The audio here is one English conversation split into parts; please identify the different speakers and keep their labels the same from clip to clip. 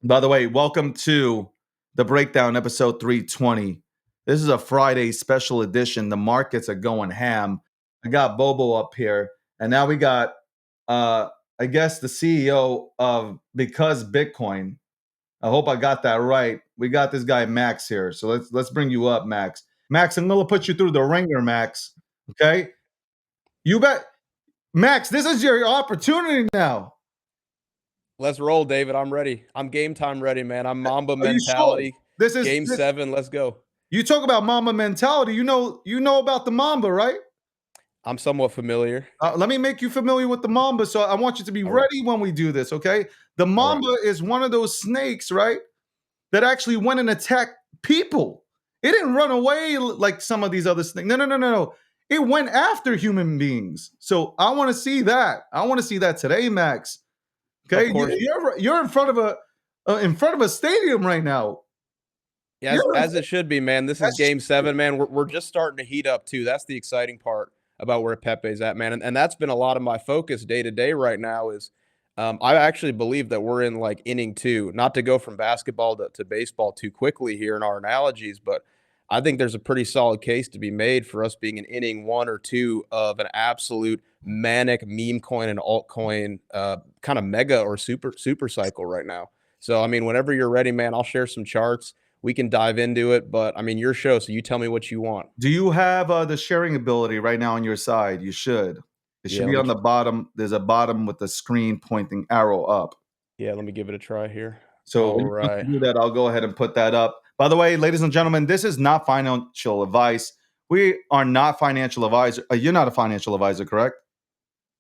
Speaker 1: By the way, welcome to the breakdown, episode 320. This is a Friday special edition. The markets are going ham. I got Bobo up here, and now we got, I guess, the CEO of Because Bitcoin. I hope I got that right. We got this guy Max here, so let's bring you up, Max. Max, I'm gonna put you through the ringer, Max. Okay, you bet, Max. This is your opportunity now.
Speaker 2: Let's roll, David. I'm ready. I'm game time ready, man. I'm Mamba
Speaker 1: Are you sure?
Speaker 2: mentality.
Speaker 1: This is
Speaker 2: Game
Speaker 1: this,
Speaker 2: 7. Let's go.
Speaker 1: You talk about Mamba mentality. You know about the Mamba, right?
Speaker 2: I'm somewhat familiar.
Speaker 1: Let me make you familiar with the Mamba. So I want you to be
Speaker 2: All right.
Speaker 1: ready when we do this, okay? The
Speaker 2: All right.
Speaker 1: Mamba is one of those snakes, right? That actually went and attacked people. It didn't run away like some of these other snakes. No. It went after human beings. So I want to see that. I want to see that today, Max. Okay,
Speaker 2: Of course.
Speaker 1: you're in front of a stadium right now.
Speaker 2: Yeah, as it should be, man. This is game 7, man. We're just starting to heat up too. That's the exciting part about where Pepe's at, man. And that's been a lot of my focus day to day right now is I actually believe that we're in like inning 2, not to go from basketball to baseball too quickly here in our analogies, but I think there's a pretty solid case to be made for us being in inning 1 or 2 of an absolute manic meme coin and altcoin kind of mega or super cycle right now. So, I mean, whenever you're ready, man, I'll share some charts. We can dive into it, but I mean, your show, so you tell me what you want.
Speaker 1: Do you have the sharing ability right now on your side? You should. It should be on the bottom. There's a bottom with the screen pointing arrow up.
Speaker 2: Yeah, let me give it a try here.
Speaker 1: So when you do that, I'll go ahead and put that up. By the way, ladies and gentlemen, this is not financial advice. We are not financial advisors. You're not a financial advisor, correct?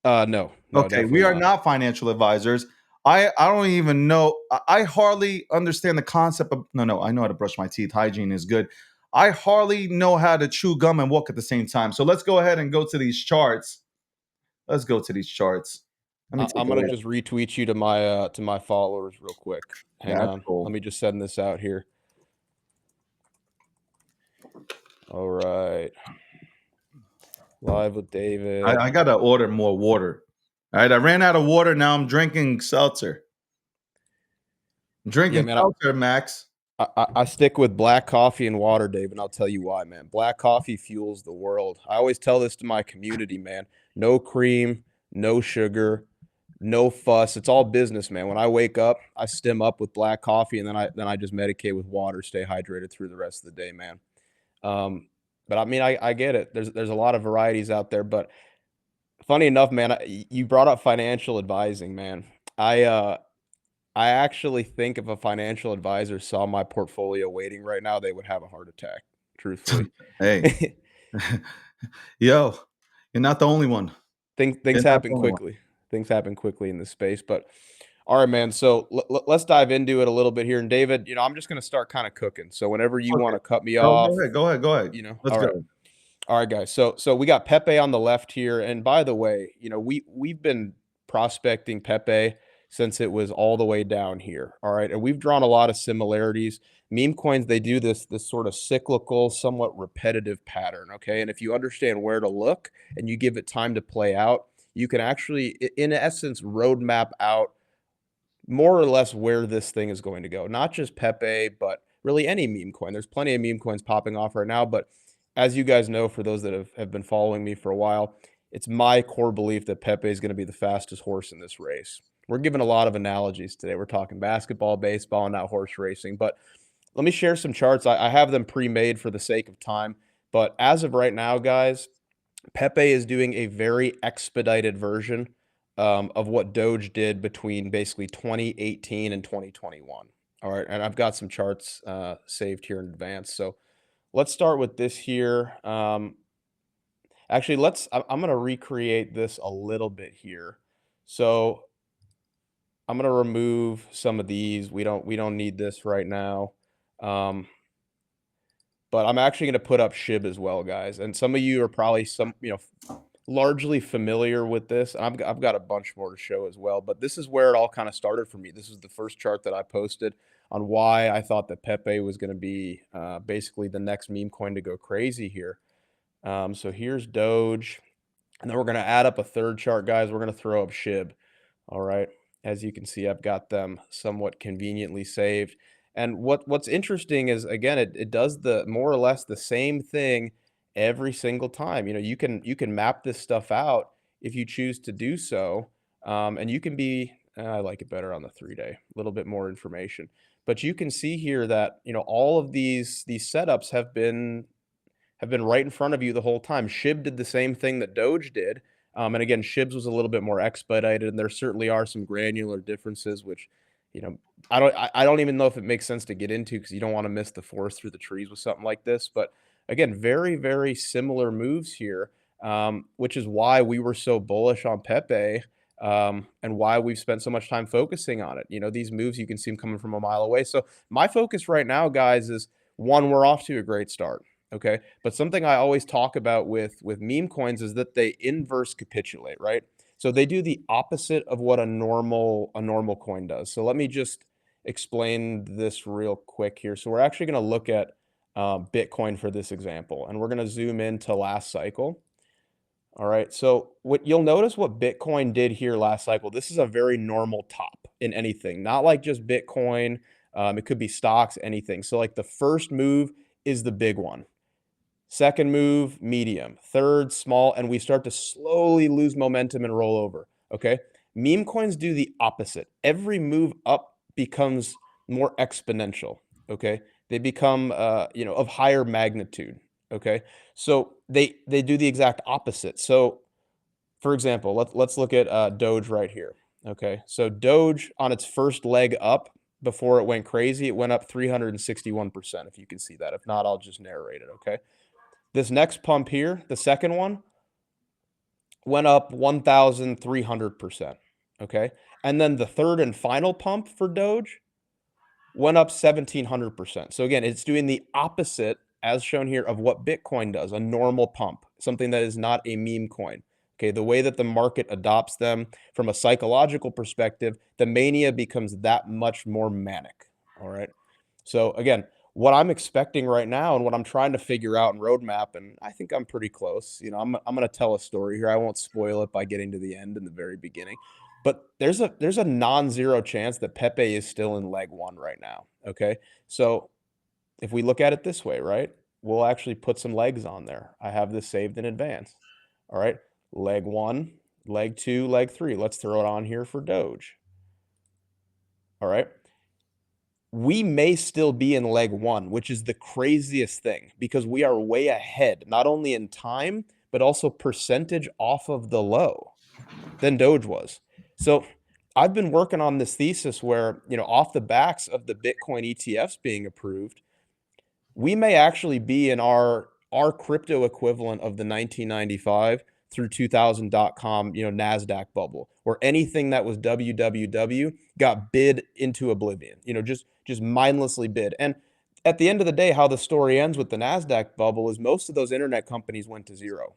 Speaker 2: No.
Speaker 1: Okay, we are not financial advisors. I don't even know. I hardly understand the concept of. No. I know how to brush my teeth. Hygiene is good. I hardly know how to chew gum and walk at the same time. So let's go ahead and go to these charts. Let's go to these charts.
Speaker 2: I'm gonna just retweet you to my followers real quick. Hang on.
Speaker 1: Cool.
Speaker 2: Let me just send this out here. All right. Live with David.
Speaker 1: I gotta order more water. All right, I ran out of water. Now I'm drinking seltzer. Seltzer, Max.
Speaker 2: I stick with black coffee and water, Dave, and I'll tell you why, man. Black coffee fuels the world. I always tell this to my community, man. No cream, no sugar, no fuss. It's all business, man. When I wake up, I stim up with black coffee, and then I just medicate with water, stay hydrated through the rest of the day, man. But I mean, I get it. There's a lot of varieties out there, but funny enough, man, you brought up financial advising, man. I actually think if a financial advisor saw my portfolio waiting right now, they would have a heart attack, truthfully.
Speaker 1: Hey. Yo, you're not the only one.
Speaker 2: Things happen quickly. Things happen quickly in this space. But all right, man. So let's dive into it a little bit here. And David, I'm just going to start kind of cooking. So whenever you want to cut me off.
Speaker 1: Go ahead.
Speaker 2: Let's go. All right, guys. So we got Pepe on the left here. And by the way, we've been prospecting Pepe since it was all the way down here. All right. And we've drawn a lot of similarities. Meme coins, they do this sort of cyclical, somewhat repetitive pattern. Okay. And if you understand where to look and you give it time to play out, you can actually, in essence, roadmap out more or less where this thing is going to go. Not just Pepe, but really any meme coin. There's plenty of meme coins popping off right now. But as you guys know, for those that have been following me for a while, it's my core belief that Pepe is going to be the fastest horse in this race. We're giving a lot of analogies today. We're talking basketball, baseball, and now horse racing. But let me share some charts. I have them pre-made for the sake of time. But as of right now, guys, Pepe is doing a very expedited version of what Doge did between basically 2018 and 2021. All right. And I've got some charts saved here in advance. So let's start with this here. Actually, I'm going to recreate this a little bit here. So I'm going to remove some of these. We don't need this right now. But I'm actually going to put up SHIB as well, guys. And some of you are probably largely familiar with this. I've got a bunch more to show as well, but this is where it all kind of started for me. This is the first chart that I posted on why I thought that Pepe was going to be basically the next meme coin to go crazy here. So here's Doge, and then we're going to add up a third chart, guys. We're going to throw up SHIB. All right. As you can see, I've got them somewhat conveniently saved. And what's interesting is, again, it does the more or less the same thing every single time. You can map this stuff out if you choose to do so, and you can be. I like it better on the 3-day, a little bit more information. But you can see here that all of these setups have been right in front of you the whole time. SHIB did the same thing that Doge did. And again, SHIBs was a little bit more expedited, and there certainly are some granular differences, which, you know, I don't even know if it makes sense to get into because you don't want to miss the forest through the trees with something like this. But again, very, very similar moves here, which is why we were so bullish on Pepe, and why we've spent so much time focusing on it. These moves, you can see them coming from a mile away. So my focus right now, guys, is one, we're off to a great start. Okay. But something I always talk about with meme coins is that they inverse capitulate, right? So they do the opposite of what a normal coin does. So let me just explain this real quick here. So we're actually going to look at Bitcoin for this example, and we're going to zoom into last cycle. All right. So what you'll notice what Bitcoin did here last cycle, this is a very normal top in anything, not like just Bitcoin. It could be stocks, anything. So like the first move is the big one. Second move, medium. Third, small, and we start to slowly lose momentum and roll over. Okay. Meme coins do the opposite. Every move up becomes more exponential. Okay. They become, of higher magnitude. Okay. So they do the exact opposite. So, for example, let's look at Doge right here. Okay. So Doge on its first leg up before it went crazy, it went up 361%. If you can see that. If not, I'll just narrate it. Okay. This next pump here, the second one, went up 1,300%. Okay. And then the third and final pump for Doge went up 1,700%. So again, it's doing the opposite, as shown here, of what Bitcoin does, a normal pump, something that is not a meme coin. Okay. The way that the market adopts them from a psychological perspective, the mania becomes that much more manic. All right. So again, what I'm expecting right now and what I'm trying to figure out and roadmap, and I think I'm pretty close. I'm going to tell a story here. I won't spoil it by getting to the end in the very beginning, but there's a non-zero chance that Pepe is still in leg one right now. Okay, so if we look at it this way, right, we'll actually put some legs on there. I have this saved in advance. All right, leg one, leg two, leg three. Let's throw it on here for Doge. All right. We may still be in leg one, which is the craziest thing because we are way ahead, not only in time, but also percentage off of the low than Doge was. So I've been working on this thesis where, off the backs of the Bitcoin ETFs being approved, we may actually be in our crypto equivalent of the 1995 through 2000.com, NASDAQ bubble, where anything that was WWW got bid into oblivion, just mindlessly bid. And at the end of the day, how the story ends with the NASDAQ bubble is most of those internet companies went to zero,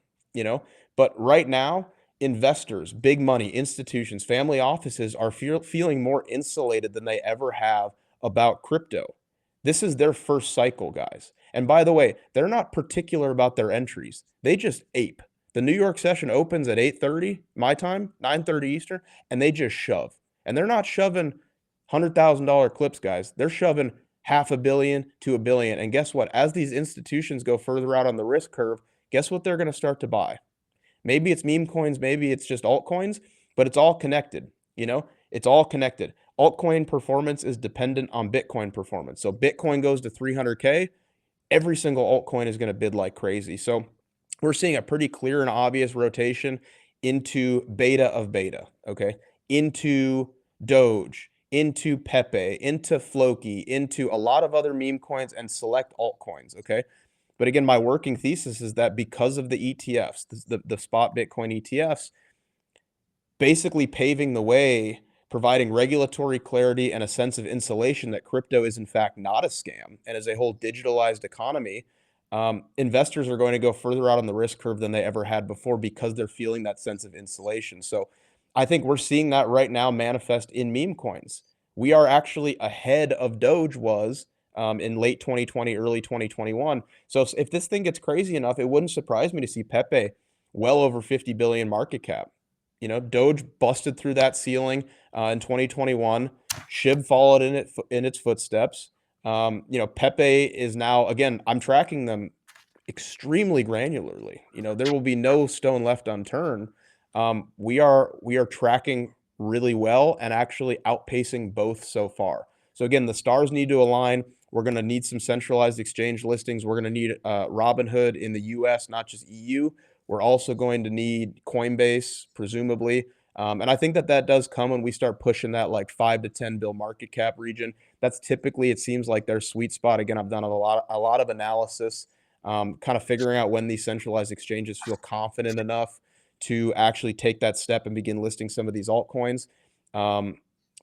Speaker 2: but right now, investors, big money, institutions, family offices are feeling more insulated than they ever have about crypto. This is their first cycle, guys. And by the way, they're not particular about their entries. They just ape. The New York session opens at 8:30 my time, 9:30 Eastern, and they just shove. And they're not shoving $100,000 clips, guys. They're shoving $500 million to $1 billion. And guess what? As these institutions go further out on the risk curve, guess what they're going to start to buy? Maybe it's meme coins, maybe it's just altcoins, but it's all connected. It's all connected. Altcoin performance is dependent on Bitcoin performance. So Bitcoin goes to 300K, every single altcoin is going to bid like crazy. So we're seeing a pretty clear and obvious rotation into beta of beta, okay? Into Doge, into Pepe, into Floki, into a lot of other meme coins and select altcoins, okay? But again, my working thesis is that because of the ETFs, the spot Bitcoin ETFs, basically paving the way, providing regulatory clarity and a sense of insulation that crypto is in fact not a scam and is a whole digitalized economy, investors are going to go further out on the risk curve than they ever had before because they're feeling that sense of insulation. So I think we're seeing that right now manifest in meme coins. We are actually ahead of Doge was in late 2020, early 2021. So if this thing gets crazy enough, it wouldn't surprise me to see Pepe well over 50 billion market cap. You know, Doge busted through that ceiling in 2021. SHIB followed in its footsteps. You know, Pepe is now, again, I'm tracking them extremely granularly. You know, there will be no stone left unturned. We are tracking really well and actually outpacing both so far. So again, the stars need to align. We're going to need some centralized exchange listings. We're going to need Robinhood in the US, not just EU. We're also going to need Coinbase, presumably. And I think that that does come when we start pushing that like 5 to 10 bill market cap region. That's typically, it seems like, their sweet spot. Again, I've done a lot of analysis, kind of figuring out when these centralized exchanges feel confident enough to actually take that step and begin listing some of these altcoins.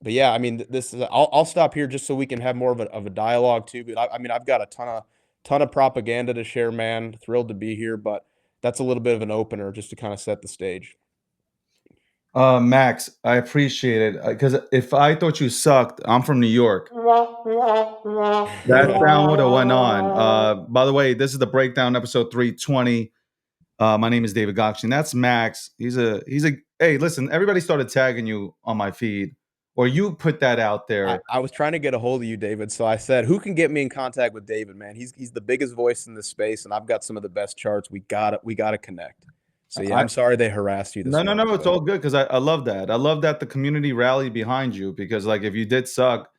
Speaker 2: But yeah, I mean, this is, I'll stop here just so we can have more of a dialogue too. But I mean, I've got a ton of propaganda to share, man. Thrilled to be here, but that's a little bit of an opener just to kind of set the stage.
Speaker 1: Max, I appreciate it because if I thought you sucked, I'm from New York. That sound would have went on. By the way, this is the breakdown episode 320. My name is David Gokhshtein. That's Max. He's a. Hey, listen, everybody started tagging you on my feed, or you put that out there.
Speaker 2: I was trying to get a hold of you, David. So I said, who can get me in contact with David, man? He's the biggest voice in this space, and I've got some of the best charts. We gotta connect. So yeah,
Speaker 1: I
Speaker 2: I'm sorry they harassed you this morning.
Speaker 1: no, it's all good because I love that. I love that the community rallied behind you because like if you did suck,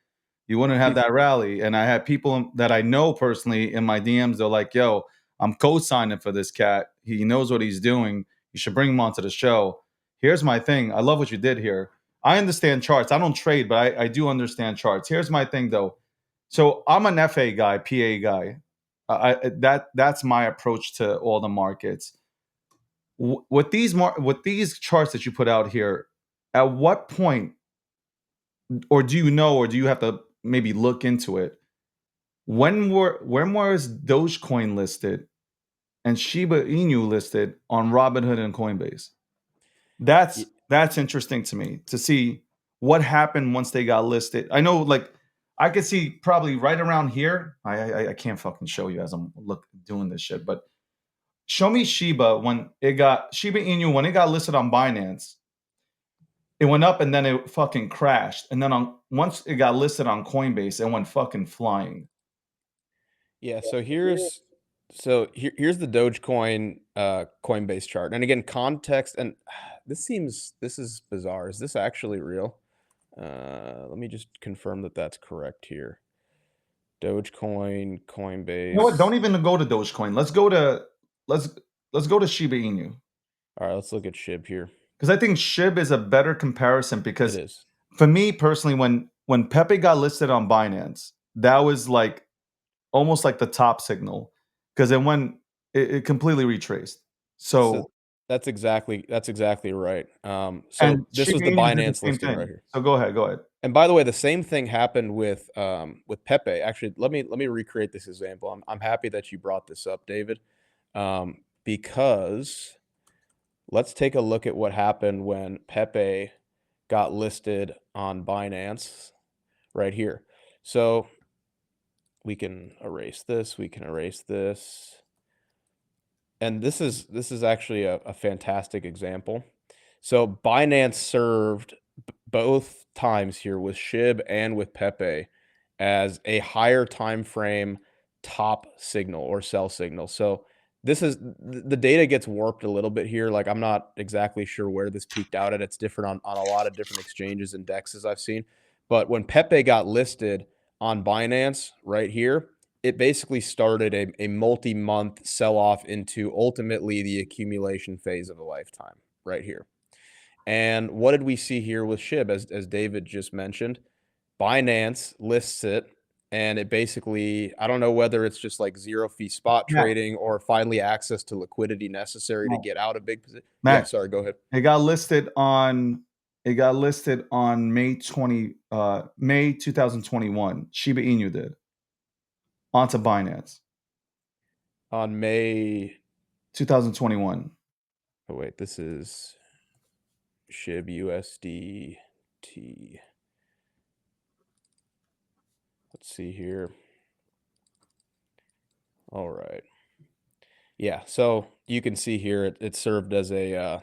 Speaker 1: you wouldn't have that rally. And I had people that I know personally in my DMs. They're like, "Yo, I'm co-signing for this cat. He knows what he's doing. You should bring him onto the show." Here's my thing. I love what you did here. I understand charts. I don't trade, but I do understand charts. Here's my thing though. So I'm an FA guy, PA guy. That's my approach to all the markets. With these charts that you put out here, at what point, or do you know, or do you have to maybe look into it? When was Dogecoin listed and Shiba Inu listed on Robinhood and Coinbase? That's interesting to me to see what happened once they got listed. I know, like, I could see probably right around here. I can't fucking show you as I'm doing this shit, but show me Shiba when it got Shiba Inu when it got listed on Binance. It went up and then it fucking crashed, and then once it got listed on Coinbase, it went fucking flying.
Speaker 2: Yeah, here's the Dogecoin Coinbase chart. And again, context, and this is bizarre. Is this actually real? Let me just confirm that that's correct here. Dogecoin,
Speaker 1: You know what? Don't
Speaker 2: Coinbase.
Speaker 1: even go to Dogecoin. Let's let's go to Shiba Inu
Speaker 2: All right, let's look at SHIB here.
Speaker 1: because I think SHIB is a better comparison.
Speaker 2: It
Speaker 1: Because
Speaker 2: is.
Speaker 1: for me personally, when Pepe got listed on Binance, that was like almost like the top signal because it completely retraced.
Speaker 2: So
Speaker 1: So
Speaker 2: that's exactly right. So
Speaker 1: and
Speaker 2: this was
Speaker 1: Shiba
Speaker 2: the
Speaker 1: Inu did the
Speaker 2: Binance
Speaker 1: same
Speaker 2: listing right
Speaker 1: thing.
Speaker 2: here.
Speaker 1: So go ahead, go ahead.
Speaker 2: And by the way, the same thing happened with Pepe. Actually, let me recreate this example. I'm happy that you brought this up, David, because let's take a look at what happened when Pepe got listed on Binance right here. So we can erase this. We can erase this. And this is actually a fantastic example. So Binance served both times here with SHIB and with Pepe as a higher time frame top signal or sell signal. So this is the data gets warped a little bit here. Like I'm not exactly sure where this peaked out at. It's different on a lot of different exchanges and dexes I've seen. But when Pepe got listed on Binance right here, it basically started a multi-month sell-off into ultimately the accumulation phase of a lifetime right here. And what did we see here with SHIB? As David just mentioned, Binance lists it, and it basically, I don't know whether it's just like zero fee spot
Speaker 1: Max,
Speaker 2: trading or finally access to liquidity necessary to
Speaker 1: Max,
Speaker 2: get out of big position. Yeah,
Speaker 1: Max.
Speaker 2: sorry, go ahead.
Speaker 1: It got listed on May 2021. Shiba Inu did onto Binance
Speaker 2: On May,
Speaker 1: 2021.
Speaker 2: oh wait, this is SHIB USDT. Let's see here. All right. Yeah, so you can see here it served as a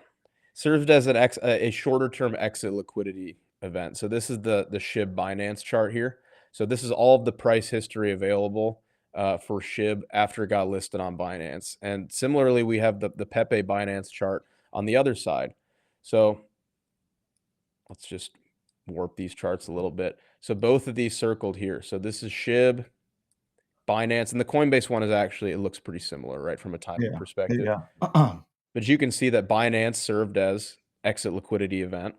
Speaker 2: served as a shorter term exit liquidity event. So this is the SHIB Binance chart here. So this is all of the price history available for SHIB after it got listed on Binance. And similarly, we have the PEPE Binance chart on the other side. So let's just warp these charts a little bit. So both of these circled here. So this is SHIB, Binance, and the Coinbase one is actually, it looks pretty similar, right, from a timing perspective.
Speaker 1: Yeah.
Speaker 2: But you can see that Binance served as exit liquidity event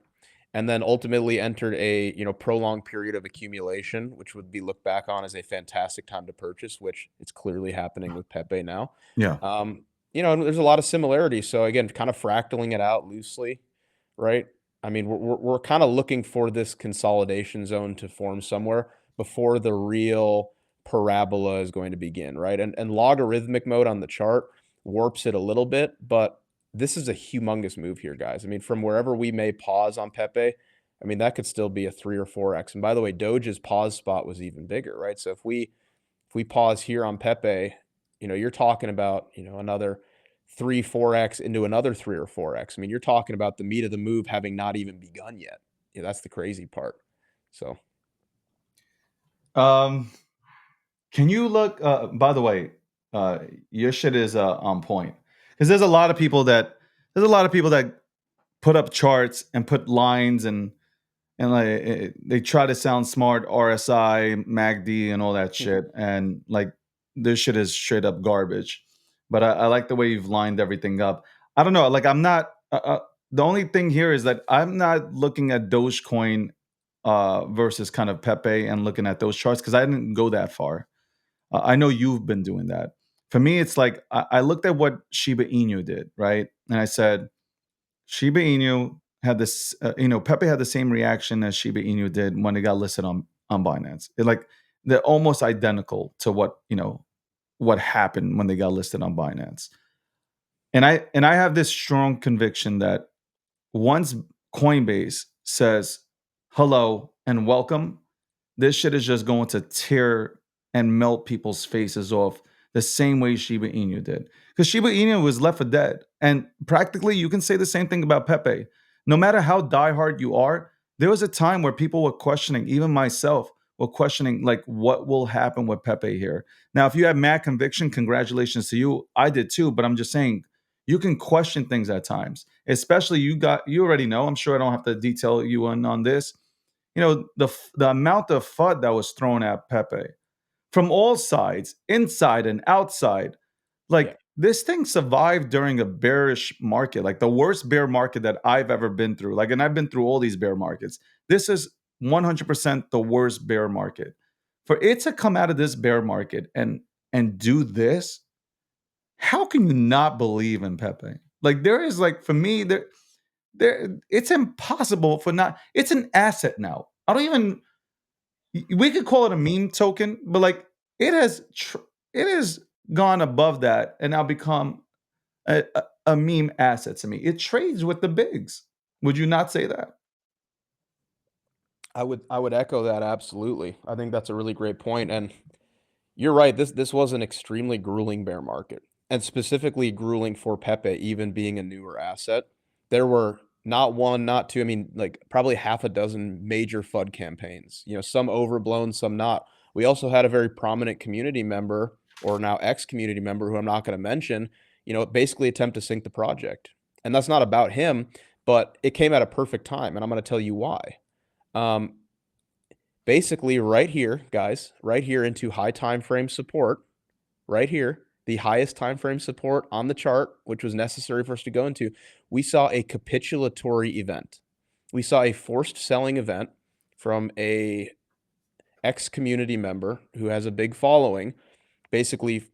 Speaker 2: and then ultimately entered a prolonged period of accumulation, which would be looked back on as a fantastic time to purchase, which it's clearly happening with Pepe now.
Speaker 1: Yeah.
Speaker 2: And there's a lot of similarities. So again, kind of fractaling it out loosely, right? I mean, we're kind of looking for this consolidation zone to form somewhere before the real parabola is going to begin, right? And logarithmic mode on the chart warps it a little bit, but this is a humongous move here, guys. I mean, from wherever we may pause on Pepe, I mean, that could still be a 3 or 4x. And by the way, Doge's pause spot was even bigger, right? So if we pause here on Pepe, you're talking about, another 3, 4x into another 3 or 4x. I mean, you're talking about the meat of the move having not even begun yet. That's the crazy part. So,
Speaker 1: can you look? By the way, your shit is on point because there's a lot of people that put up charts and put lines and like they try to sound smart, RSI, MACD, and all that shit, and like this shit is straight up garbage. But I like the way you've lined everything up. I don't know, like I'm not. The only thing here is that I'm not looking at Dogecoin versus kind of Pepe and looking at those charts because I didn't go that far. I know you've been doing that. For me, it's like I looked at what Shiba Inu did, right? And I said, Shiba Inu had this, Pepe had the same reaction as Shiba Inu did when it got listed on Binance. They're almost identical to what happened when they got listed on Binance. And I have this strong conviction that once Coinbase says hello and welcome, this shit is just going to tear and melt people's faces off the same way Shiba Inu did. Because Shiba Inu was left for dead. And practically, you can say the same thing about Pepe. No matter how diehard you are, there was a time where people were questioning, even myself, were questioning, like, what will happen with Pepe here? Now, if you have mad conviction, congratulations to you. I did too, but I'm just saying, you can question things at times. Especially you already know. I'm sure I don't have to detail you on this. The amount of FUD that was thrown at Pepe from all sides, inside and outside. Like this thing survived during a bearish market, like the worst bear market that I've ever been through. Like, and I've been through all these bear markets. This is 100% the worst bear market. For it to come out of this bear market and do this, how can you not believe in Pepe? Like there is like for me there it's impossible for not. It's an asset now. I don't even. We could call it a meme token, but like it has gone above that and now become a meme asset to me. It trades with the bigs. Would you not say that?
Speaker 2: I would echo that absolutely. I think that's a really great point, and you're right. This was an extremely grueling bear market, and specifically grueling for Pepe, even being a newer asset. There were not one, not two. I mean, like probably half a dozen major FUD campaigns. Some overblown, some not. We also had a very prominent community member, or now ex-community member, who I'm not going to mention. Basically attempt to sink the project, and that's not about him, but it came at a perfect time, and I'm going to tell you why. Um, Basically, right here, guys, right here into high time frame support, right here, the highest time frame support on the chart, which was necessary for us to go into, we saw a capitulatory event. We saw a forced selling event from a ex-community member who has a big following, basically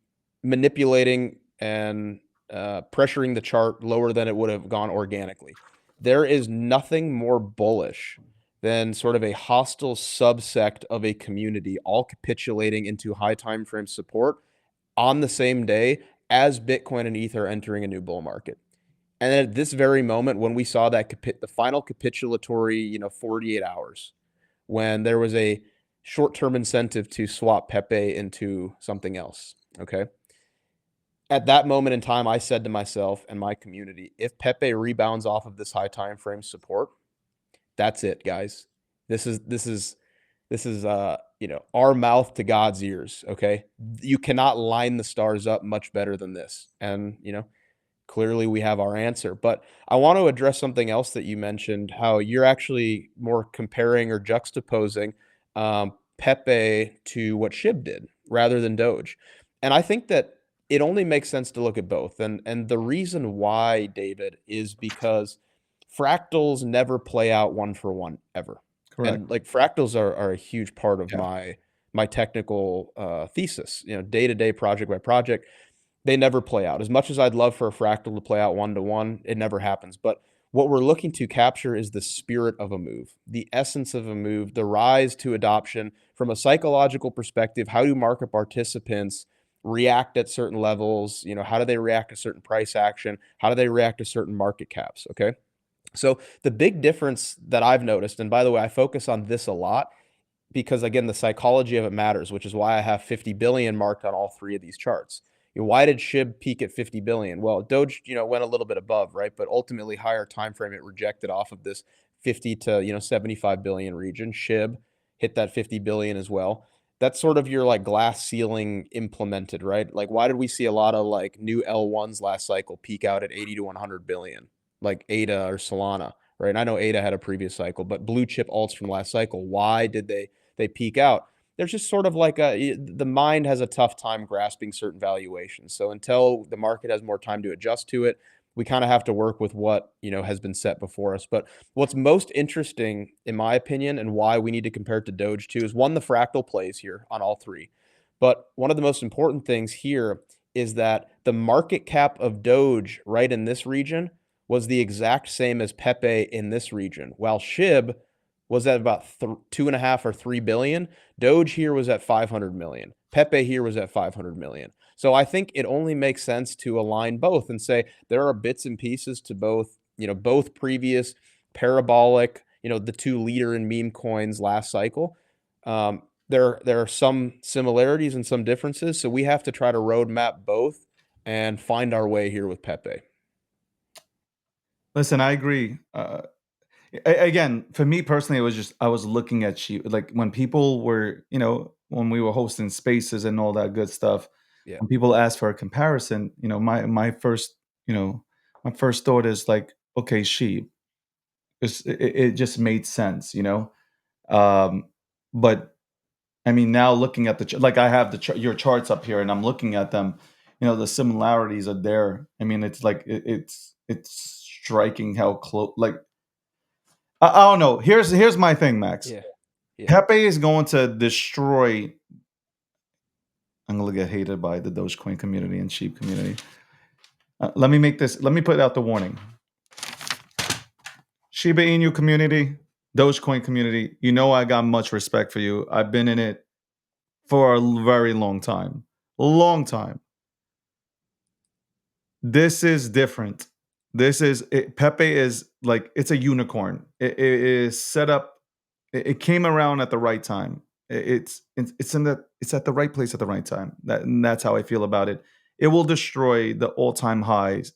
Speaker 2: manipulating and pressuring the chart lower than it would have gone organically. There is nothing more bullish than sort of a hostile subsect of a community all capitulating into high time frame support on the same day as Bitcoin and Ether entering a new bull market. And then at this very moment, when we saw that the final capitulatory, 48 hours, when there was a short-term incentive to swap Pepe into something else, okay? At that moment in time, I said to myself and my community, if Pepe rebounds off of this high time frame support, that's it, guys. This is our mouth to God's ears, okay? You cannot line the stars up much better than this. And, clearly we have our answer. But I want to address something else that you mentioned, how you're actually more comparing or juxtaposing Pepe to what Shib did rather than Doge. And I think that it only makes sense to look at both. And the reason why, David, is because fractals never play out one for one ever.
Speaker 1: Correct.
Speaker 2: And like fractals are a huge part of
Speaker 1: Yeah.
Speaker 2: my technical thesis, day to day, project by project. They never play out. As much as I'd love for a fractal to play out one to one, it never happens. But what we're looking to capture is the spirit of a move, the essence of a move, the rise to adoption from a psychological perspective. How do market participants react at certain levels? How do they react to certain price action? How do they react to certain market caps? Okay. So the big difference that I've noticed, and by the way, I focus on this a lot because again, the psychology of it matters, which is why I have 50 billion marked on all three of these charts. Why did SHIB peak at 50 billion? Well, Doge, went a little bit above, right? But ultimately higher time frame, it rejected off of this 50 to 75 billion region. SHIB hit that 50 billion as well. That's sort of your like glass ceiling implemented, right? Like why did we see a lot of like new L1s last cycle peak out at 80 to 100 billion, like ADA or Solana, right? And I know ADA had a previous cycle, but blue chip alts from last cycle, why did they peak out? There's just sort of like the mind has a tough time grasping certain valuations. So until the market has more time to adjust to it, we kind of have to work with what has been set before us. But what's most interesting, in my opinion, and why we need to compare it to Doge too, is one, the fractal plays here on all three. But one of the most important things here is that the market cap of Doge right in this region was the exact same as Pepe in this region, while SHIB was at about 2.5 or 3 billion. Doge here was at 500 million. Pepe here was at 500 million. So I think it only makes sense to align both and say there are bits and pieces to both, both previous parabolic, the two leader in meme coins last cycle. There are some similarities and some differences. So we have to try to roadmap both and find our way here with Pepe.
Speaker 1: Listen, I agree. Again, for me personally, it was just I was looking at sheep. Like when people were, when we were hosting spaces and all that good stuff.
Speaker 2: Yeah.
Speaker 1: When people ask for a comparison, my first thought is like, okay, sheep. It just made sense, Um, but I mean, now looking at like I have your charts up here, and I'm looking at them. The similarities are there. I mean, it's like it's striking how close. Like I don't know. Here's my thing, Max.
Speaker 2: Yeah. Yeah.
Speaker 1: Pepe is going to destroy. I'm gonna get hated by the Dogecoin community and sheep community. Let me put out the warning. Shiba Inu community, Dogecoin community, I got much respect for you. I've been in it for a very long time. Long time. This is different. Pepe is like it's a unicorn. It is set up. It came around at the right time. It's at the right place at the right time. And that's how I feel about it. It will destroy the all-time highs.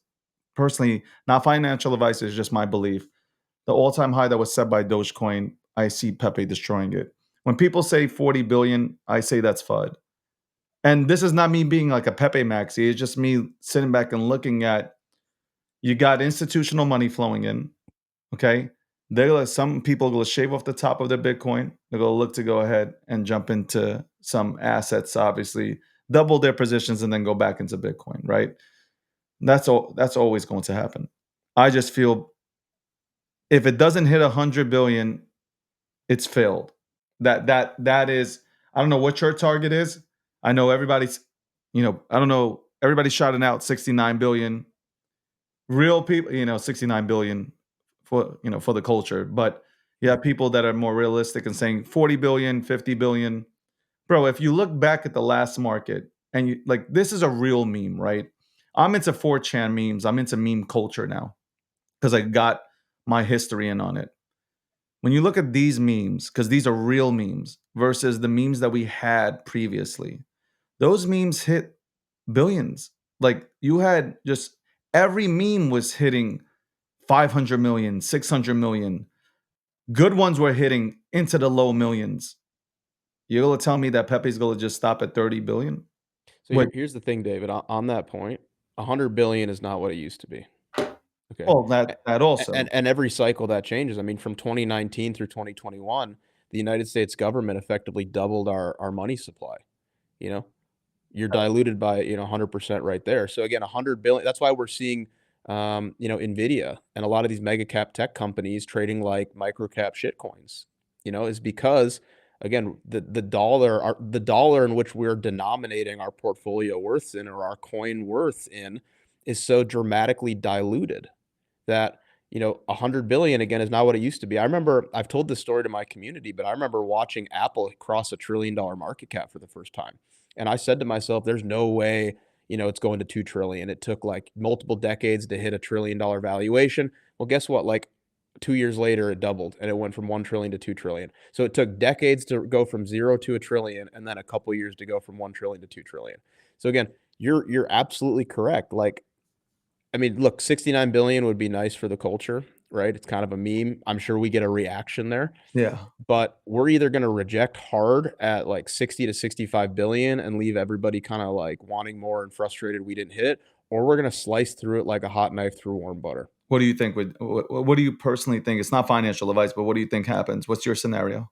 Speaker 1: Personally, not financial advice, is just my belief. The all-time high that was set by Dogecoin, I see Pepe destroying it. When people say 40 billion, I say that's FUD. And this is not me being like a Pepe maxi. It's just me sitting back and looking at you got institutional money flowing in. Okay. Some people going to shave off the top of their Bitcoin. They're going to look to go ahead and jump into some assets, obviously, double their positions and then go back into Bitcoin, right? That's all. That's always going to happen. I just feel if it doesn't hit 100 billion, it's failed. That is. I don't know what your target is. I know everybody's. I don't know. Everybody's shouting out 69 billion. Real people, 69 billion for the culture, but you have people that are more realistic and saying 40 billion, 50 billion. Bro, if you look back at the last market and you like this is a real meme, right? I'm into 4chan memes. I'm into meme culture now because I got my history in on it. When you look at these memes, because these are real memes versus the memes that we had previously, those memes hit billions. Like you had just every meme was hitting 500 million, 600 million. Good ones were hitting into the low millions. You're gonna tell me that Pepe's gonna just stop at 30 billion?
Speaker 2: So
Speaker 1: Wait,
Speaker 2: here's the thing, David. On that point, 100 billion is not what it used to be. Okay.
Speaker 1: well, that also.
Speaker 2: And every cycle that changes. I mean, from 2019 through 2021, the United States government effectively doubled our money supply. You know, you're diluted by 100% right there. So again, 100 billion. That's why we're seeing Nvidia and a lot of these mega cap tech companies trading like micro cap shit coins. Is because again the dollar in which we're denominating our portfolio worths in, or our coin worth in, is so dramatically diluted that 100 billion again is not what it used to be. I remember, I've told this story to my community, but I remember watching Apple cross $1 trillion market cap for the first time. And I said to myself, there's no way, it's going to 2 trillion. It took like multiple decades to hit $1 trillion valuation. Well, guess what? Like 2 years later, it doubled and it went from 1 trillion to 2 trillion. So it took decades to go from 0 to $1 trillion, and then a couple years to go from 1 trillion to 2 trillion. So again, you're absolutely correct. Like, I mean, look, 69 billion would be nice for the culture, right? It's kind of a meme. I'm sure we get a reaction there,
Speaker 1: Yeah.
Speaker 2: but we're either going to reject hard at like 60 to 65 billion and leave everybody kind of like wanting more and frustrated we didn't hit, or we're going to slice through it like a hot knife through warm butter.
Speaker 1: What do you think what do you personally think? It's not financial advice, but what do you think happens? What's your scenario?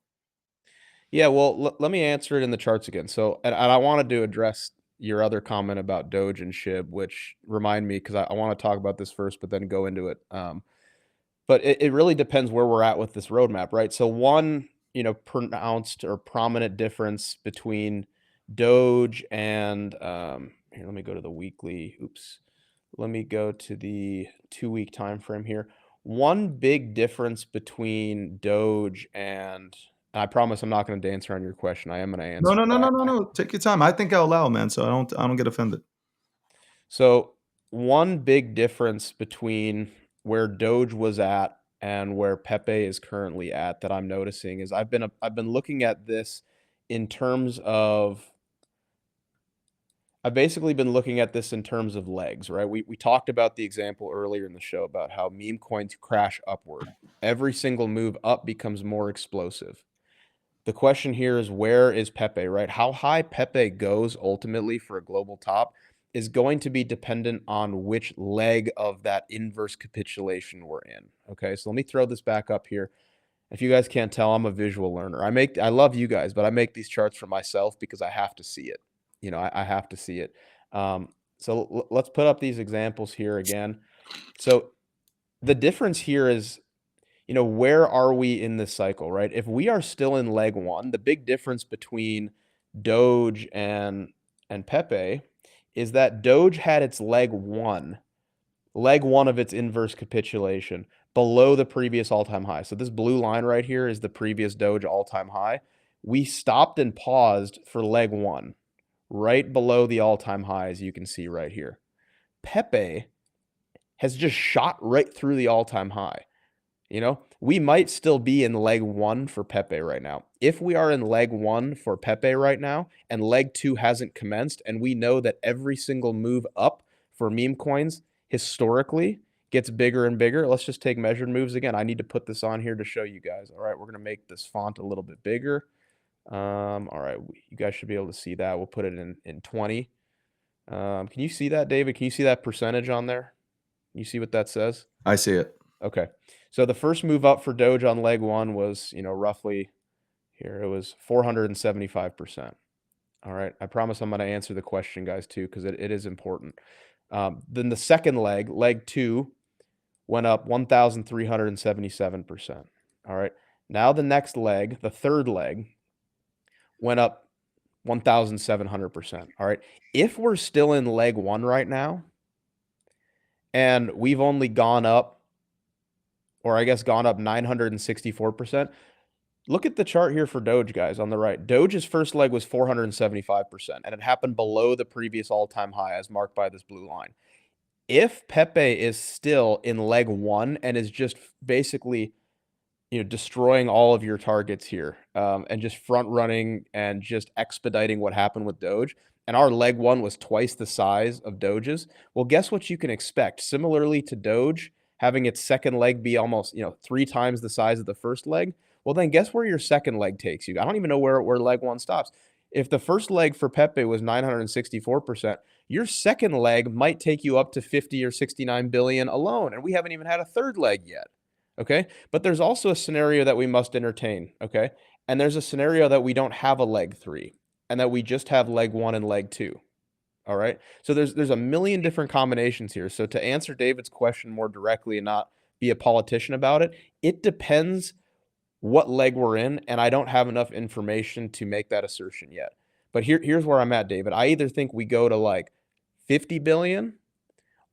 Speaker 2: Yeah, well, let me answer it in the charts again. So, and I wanted to address your other comment about Doge and SHIB, which remind me, because I want to talk about this first, but then go into it. But it really depends where we're at with this roadmap, right? So one, pronounced or prominent difference between Doge and here, let me go to the weekly. Oops. Let me go to the 2-week time frame here. One big difference between Doge and I promise I'm not going to answer on your question. I am going to
Speaker 1: No,
Speaker 2: answer,
Speaker 1: no, no,
Speaker 2: but
Speaker 1: no, no, no. Take your time. I think out loud, man. So I don't get offended.
Speaker 2: so one big difference between where Doge was at and where Pepe is currently at that I'm noticing is I've been looking at this in terms of I've basically been looking at this in terms of legs, right? We talked about the example earlier in the show about how meme coins crash upward. Every single move up becomes more explosive. The question here is, where is Pepe, right? How high Pepe goes ultimately for a global top is going to be dependent on which leg of that inverse capitulation we're in. Okay, so let me throw this back up here. If you guys can't tell, I'm a visual learner. I love you guys, but I make these charts for myself because I have to see it. I have to see it. So let's put up these examples here again. So the difference here is, where are we in this cycle, right? If we are still in leg one, the big difference between Doge and Pepe is that Doge had its leg one of its inverse capitulation below the previous all-time high. So this blue line right here is the previous Doge all-time high. We stopped and paused for leg one, right below the all-time high, as you can see right here. Pepe has just shot right through the all-time high. We might still be in leg one for Pepe right now. If we are in leg one for Pepe right now and leg two hasn't commenced, and we know that every single move up for meme coins historically gets bigger and bigger. Let's just take measured moves again. I need to put this on here to show you guys. All right, we're going to make this font a little bit bigger. All right, you guys should be able to see that. We'll put it in 20. Can you see that, David? Can you see that percentage on there? You see what that says?
Speaker 1: I see it.
Speaker 2: Okay. So the first move up for Doge on leg one was, roughly here, it was 475%. All right. I promise I'm going to answer the question, guys, too, because it is important. Then the second leg two, went up 1,377%. All right. Now the next leg, the third leg, went up 1,700%. All right. If we're still in leg one right now, and we've only gone up, or I guess gone up 964%. Look at the chart here for Doge, guys, on the right. Doge's first leg was 475%, and it happened below the previous all-time high as marked by this blue line. If Pepe is still in leg one and is just basically, destroying all of your targets here, and just front running and just expediting what happened with Doge, and our leg one was twice the size of Doge's, well, guess what you can expect? Similarly to Doge, having its second leg be almost, 3 times the size of the first leg, well, then guess where your second leg takes you? I don't even know where leg one stops. If the first leg for Pepe was 964%, your second leg might take you up to 50 or 69 billion alone, and we haven't even had a third leg yet. Okay? But there's also a scenario that we must entertain, okay? And there's a scenario that we don't have a leg 3 and that we just have leg 1 and leg 2. All right? So there's a million different combinations here. So to answer David's question more directly and not be a politician about it, it depends what leg we're in, and I don't have enough information to make that assertion yet. But here's where I'm at, David. I either think we go to like 50 billion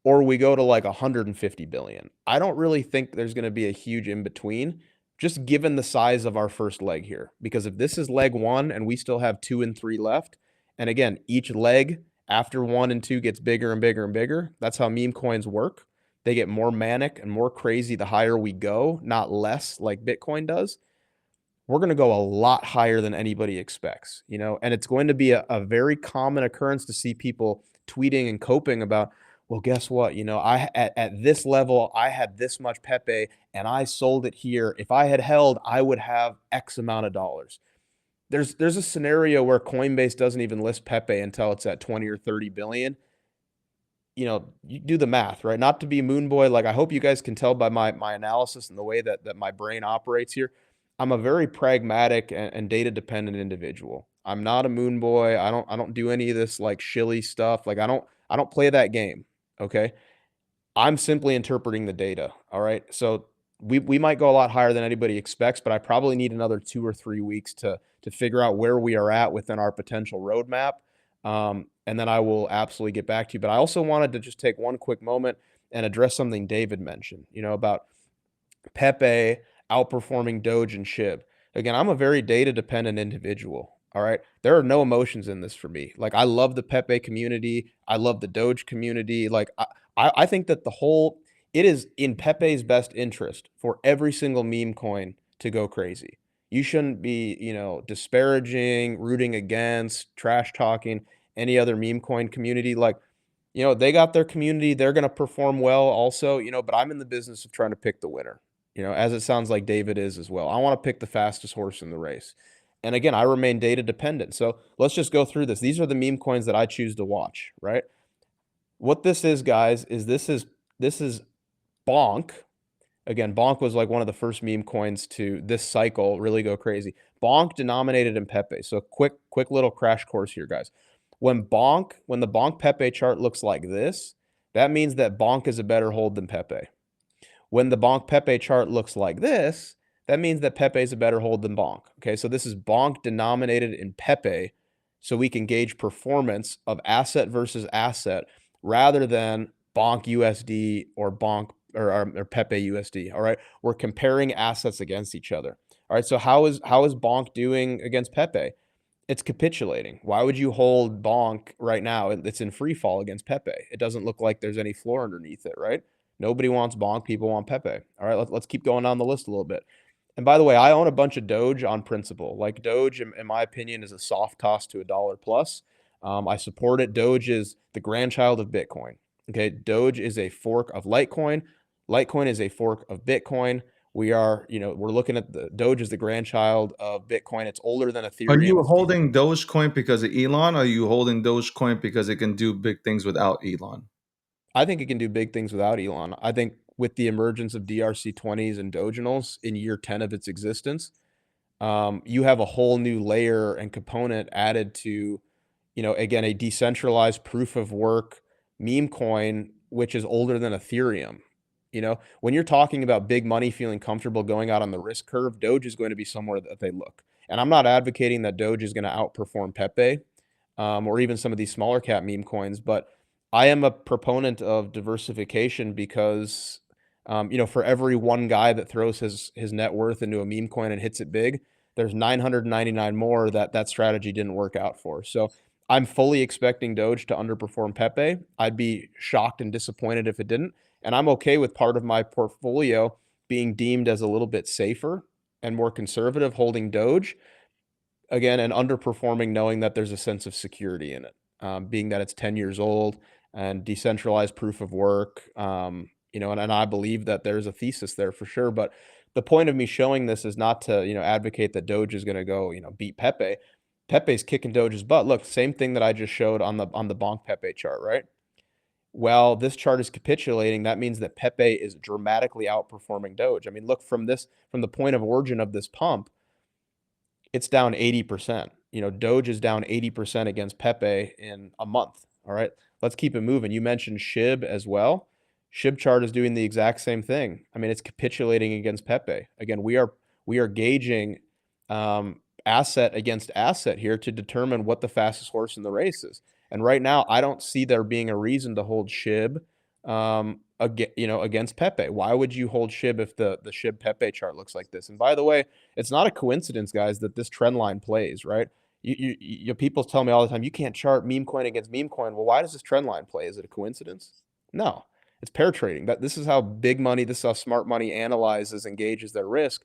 Speaker 2: or we go to like 150 billion. I don't really think there's going to be a huge in between, just given the size of our first leg here. Because if this is leg 1 and we still have 2 and 3 left, and again, each leg after 1 and 2 gets bigger and bigger and bigger, that's how meme coins work. They get more manic and more crazy the higher we go, not less like Bitcoin does. We're going to go a lot higher than anybody expects, and it's going to be a very common occurrence to see people tweeting and coping about, well, guess what? I at this level, I had this much Pepe and I sold it here. If I had held, I would have X amount of dollars. There's a scenario where Coinbase doesn't even list Pepe until it's at 20 or 30 billion. You do the math, right? Not to be moon boy. Like, I hope you guys can tell by my analysis and the way that my brain operates here. I'm a very pragmatic and data dependent individual. I'm not a moon boy. I don't do any of this like shilly stuff. Like, I don't play that game. Okay. I'm simply interpreting the data. All right. So we might go a lot higher than anybody expects, but I probably need another 2 or 3 weeks to figure out where we are at within our potential roadmap. And then I will absolutely get back to you. But I also wanted to just take one quick moment and address something David mentioned, about Pepe outperforming Doge and SHIB. Again, I'm a very data dependent individual. All right. There are no emotions in this for me. Like, I love the Pepe community. I love the Doge community. Like, I think that it is in Pepe's best interest for every single meme coin to go crazy. You shouldn't be, disparaging, rooting against, trash talking any other meme coin community. Like, they got their community. They're going to perform well also, but I'm in the business of trying to pick the winner, as it sounds like David is as well. I want to pick the fastest horse in the race. And again, I remain data dependent. So let's just go through this. These are the meme coins that I choose to watch, right? What this is, guys, is this is Bonk. Again, Bonk was like one of the first meme coins to this cycle really go crazy. Bonk denominated in Pepe. So quick little crash course here, guys. When the Bonk Pepe chart looks like this, that means that Bonk is a better hold than Pepe. When the Bonk Pepe chart looks like this, that means that Pepe is a better hold than Bonk. Okay, so this is Bonk denominated in Pepe, so we can gauge performance of asset versus asset rather than Bonk USD or Bonk or Pepe USD. All right, we're comparing assets against each other. All right, so how is Bonk doing against Pepe? It's capitulating. Why would you hold Bonk right now? It's in free fall against Pepe. It doesn't look like there's any floor underneath it, right? Nobody wants Bonk. People want Pepe. All right, let's keep going down the list a little bit. And by the way, I own a bunch of Doge on principle. Like, Doge, in my opinion, is a soft toss to $1 plus. I support it. Doge is the grandchild of Bitcoin. Okay, Doge is a fork of Litecoin. Litecoin is a fork of Bitcoin. We're looking at the Doge as the grandchild of Bitcoin. It's older than Ethereum.
Speaker 1: Are you holding Dogecoin because of Elon, or are you holding Dogecoin because it can do big things without Elon?
Speaker 2: I think it can do big things without Elon. I think with the emergence of DRC20s and Doginals in year 10 of its existence, you have a whole new layer and component added to, again, a decentralized proof of work meme coin, which is older than Ethereum. When you're talking about big money feeling comfortable going out on the risk curve, Doge is going to be somewhere that they look. And I'm not advocating that Doge is going to outperform Pepe or even some of these smaller cap meme coins, but I am a proponent of diversification because, for every one guy that throws his net worth into a meme coin and hits it big, there's 999 more that strategy didn't work out for. So I'm fully expecting Doge to underperform Pepe. I'd be shocked and disappointed if it didn't. And I'm okay with part of my portfolio being deemed as a little bit safer and more conservative, holding Doge again and underperforming, knowing that there's a sense of security in it. being that it's 10 years old and decentralized proof of work. And I believe that there's a thesis there for sure. But the point of me showing this is not to, advocate that Doge is going to go, beat Pepe. Pepe's kicking Doge's butt. Look, same thing that I just showed on the Bonk Pepe chart, right? Well, this chart is capitulating. That means that Pepe is dramatically outperforming Doge. I mean, look from the point of origin of this pump, it's down 80%. Doge is down 80% against Pepe in a month. All right. Let's keep it moving. You mentioned SHIB as well. SHIB chart is doing the exact same thing. I mean, it's capitulating against Pepe. Again, we are gauging asset against asset here to determine what the fastest horse in the race is. And right now, I don't see there being a reason to hold SHIB against Pepe. Why would you hold SHIB if the SHIB Pepe chart looks like this? And by the way, it's not a coincidence, guys, that this trend line plays, right? People tell me all the time, you can't chart meme coin against meme coin. Well, why does this trend line play? Is it a coincidence? No, it's pair trading. This is how big money, this is how smart money analyzes and gauges their risk,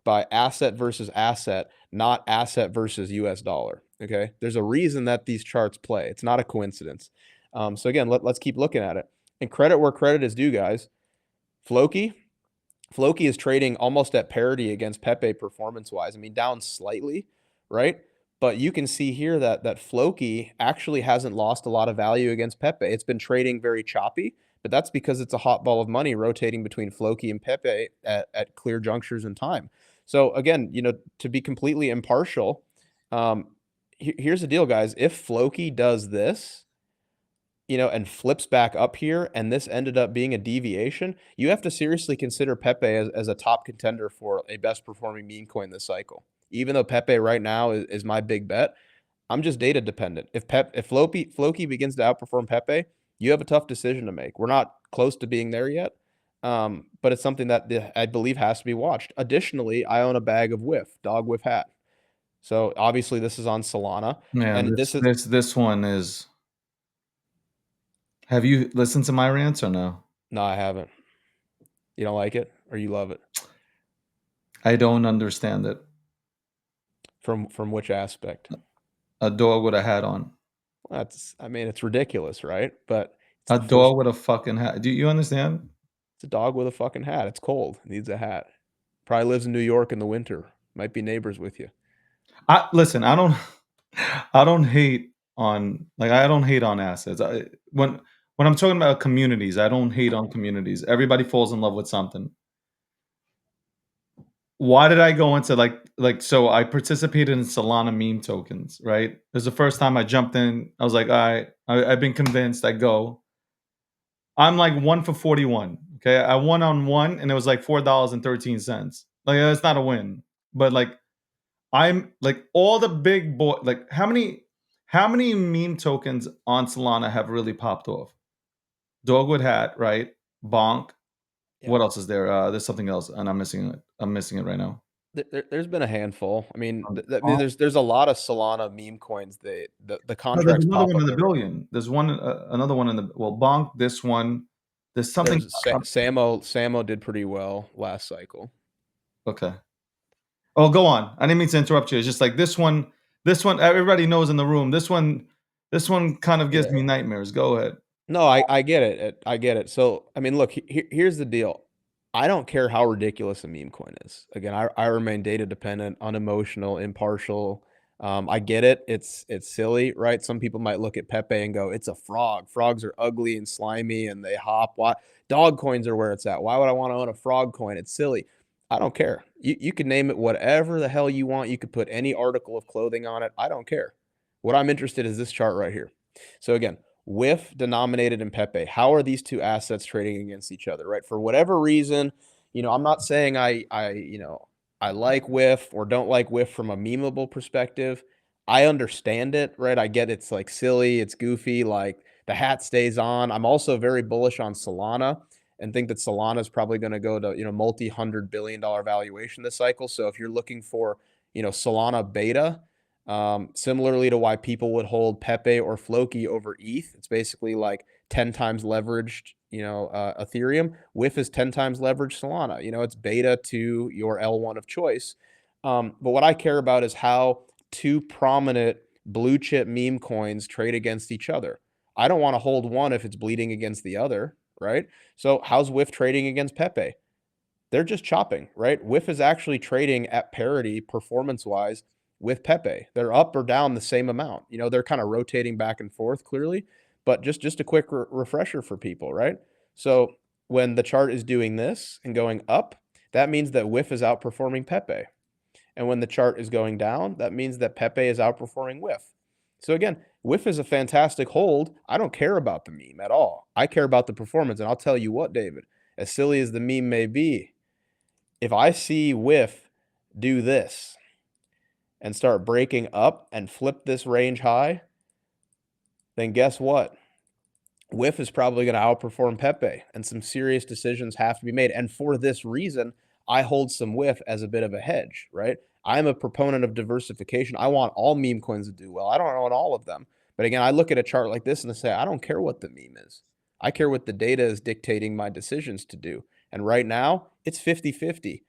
Speaker 2: by asset versus asset, not asset versus US dollar. Okay. There's a reason that these charts play. It's not a coincidence. So again, let's keep looking at it. And credit where credit is due, guys. Floki is trading almost at parity against Pepe performance-wise. I mean, down slightly, right? But you can see here that Floki actually hasn't lost a lot of value against Pepe. It's been trading very choppy, but that's because it's a hot ball of money rotating between Floki and Pepe at clear junctures in time. So again, to be completely impartial, here's the deal, guys. If Floki does this, and flips back up here, and this ended up being a deviation, you have to seriously consider Pepe as a top contender for a best performing meme coin this cycle. Even though Pepe right now is my big bet, I'm just data dependent. If Floki begins to outperform Pepe, you have a tough decision to make. We're not close to being there yet, but it's something that I believe has to be watched. Additionally, I own a bag of dog whiff hat. So obviously this is on Solana,
Speaker 1: Man,
Speaker 2: and
Speaker 1: this one is. Have you listened to my rants or no?
Speaker 2: No, I haven't. You don't like it, or you love it?
Speaker 1: I don't understand it.
Speaker 2: From which aspect?
Speaker 1: A dog with a hat on.
Speaker 2: It's ridiculous, right? But it's
Speaker 1: A
Speaker 2: the first.
Speaker 1: dog with a fucking hat. Do you understand?
Speaker 2: It's a dog with a fucking hat. It's cold. It needs a hat. Probably lives in New York in the winter. Might be neighbors with you.
Speaker 1: Listen, I don't hate on assets. When I'm talking about communities, I don't hate on communities. Everybody falls in love with something. Why did I go into so I participated in Solana meme tokens, right? It was the first time I jumped in. I was like, all right, I've been convinced. I go. I'm like 1 for 41. Okay. I won on one and it was like $4.13. Like that's not a win. But I'm like all the big boy, like how many meme tokens on Solana have really popped off? Dogwood hat, right? Bonk.
Speaker 2: Yeah.
Speaker 1: What else is there? There's something else, and I'm missing it. I'm missing it right now.
Speaker 2: There's been a handful. I mean,
Speaker 1: Bonk.
Speaker 2: there's a lot of Solana meme coins. The
Speaker 1: No, there's
Speaker 2: contracts
Speaker 1: another
Speaker 2: pop
Speaker 1: one
Speaker 2: up
Speaker 1: in the
Speaker 2: every day.
Speaker 1: billion. There's one, another one in the Bonk. This one. There's something.
Speaker 2: There's Samo did pretty well last cycle.
Speaker 1: Okay. Oh, go on. I didn't mean to interrupt you. It's just like this one. This one, everybody knows in the room. This one kind of gives me nightmares. Go ahead.
Speaker 2: No, I get it. I get it. So, I mean, look, here's the deal. I don't care how ridiculous a meme coin is. Again, I remain data dependent, unemotional, impartial. I get it. It's silly, right? Some people might look at Pepe and go, "It's a frog. Frogs are ugly and slimy, and they hop. Why dog coins are where it's at? Why would I want to own a frog coin? It's silly." I don't care. You can name it whatever the hell you want. You could put any article of clothing on it. I don't care. What I'm interested is this chart right here. So again, WIF denominated in Pepe. How are these two assets trading against each other, right? For whatever reason, I'm not saying I like WIF or don't like WIF from a memeable perspective. I understand it, right? I get it's like silly, it's goofy, like the hat stays on. I'm also very bullish on Solana and think that Solana is probably going to go to, multi-$100 billion valuation this cycle. So if you're looking for, Solana beta, similarly to why people would hold Pepe or Floki over ETH, it's basically like 10 times leveraged, Ethereum. WIF is 10 times leveraged Solana. It's beta to your L1 of choice. But what I care about is how two prominent blue chip meme coins trade against each other. I don't want to hold one if it's bleeding against the other, right? So how's WIF trading against Pepe? They're just chopping, right? WIF is actually trading at parity performance-wise with Pepe. They're up or down the same amount. You know, they're kind of rotating back and forth clearly, but just a quick refresher for people, right? So when the chart is doing this and going up, that means that WIF is outperforming Pepe. And when the chart is going down, that means that Pepe is outperforming WIF. So again, WIF is a fantastic hold. I don't care about the meme at all. I care about the performance. And I'll tell you what, David, as silly as the meme may be, if I see WIF do this and start breaking up and flip this range high, then guess what? WIF is probably going to outperform Pepe, and some serious decisions have to be made. And for this reason, I hold some WIF as a bit of a hedge, right? I'm a proponent of diversification. I want all meme coins to do well. I don't want all of them. But again, I look at a chart like this and I say, I don't care what the meme is. I care what the data is dictating my decisions to do. And right now, it's 50-50.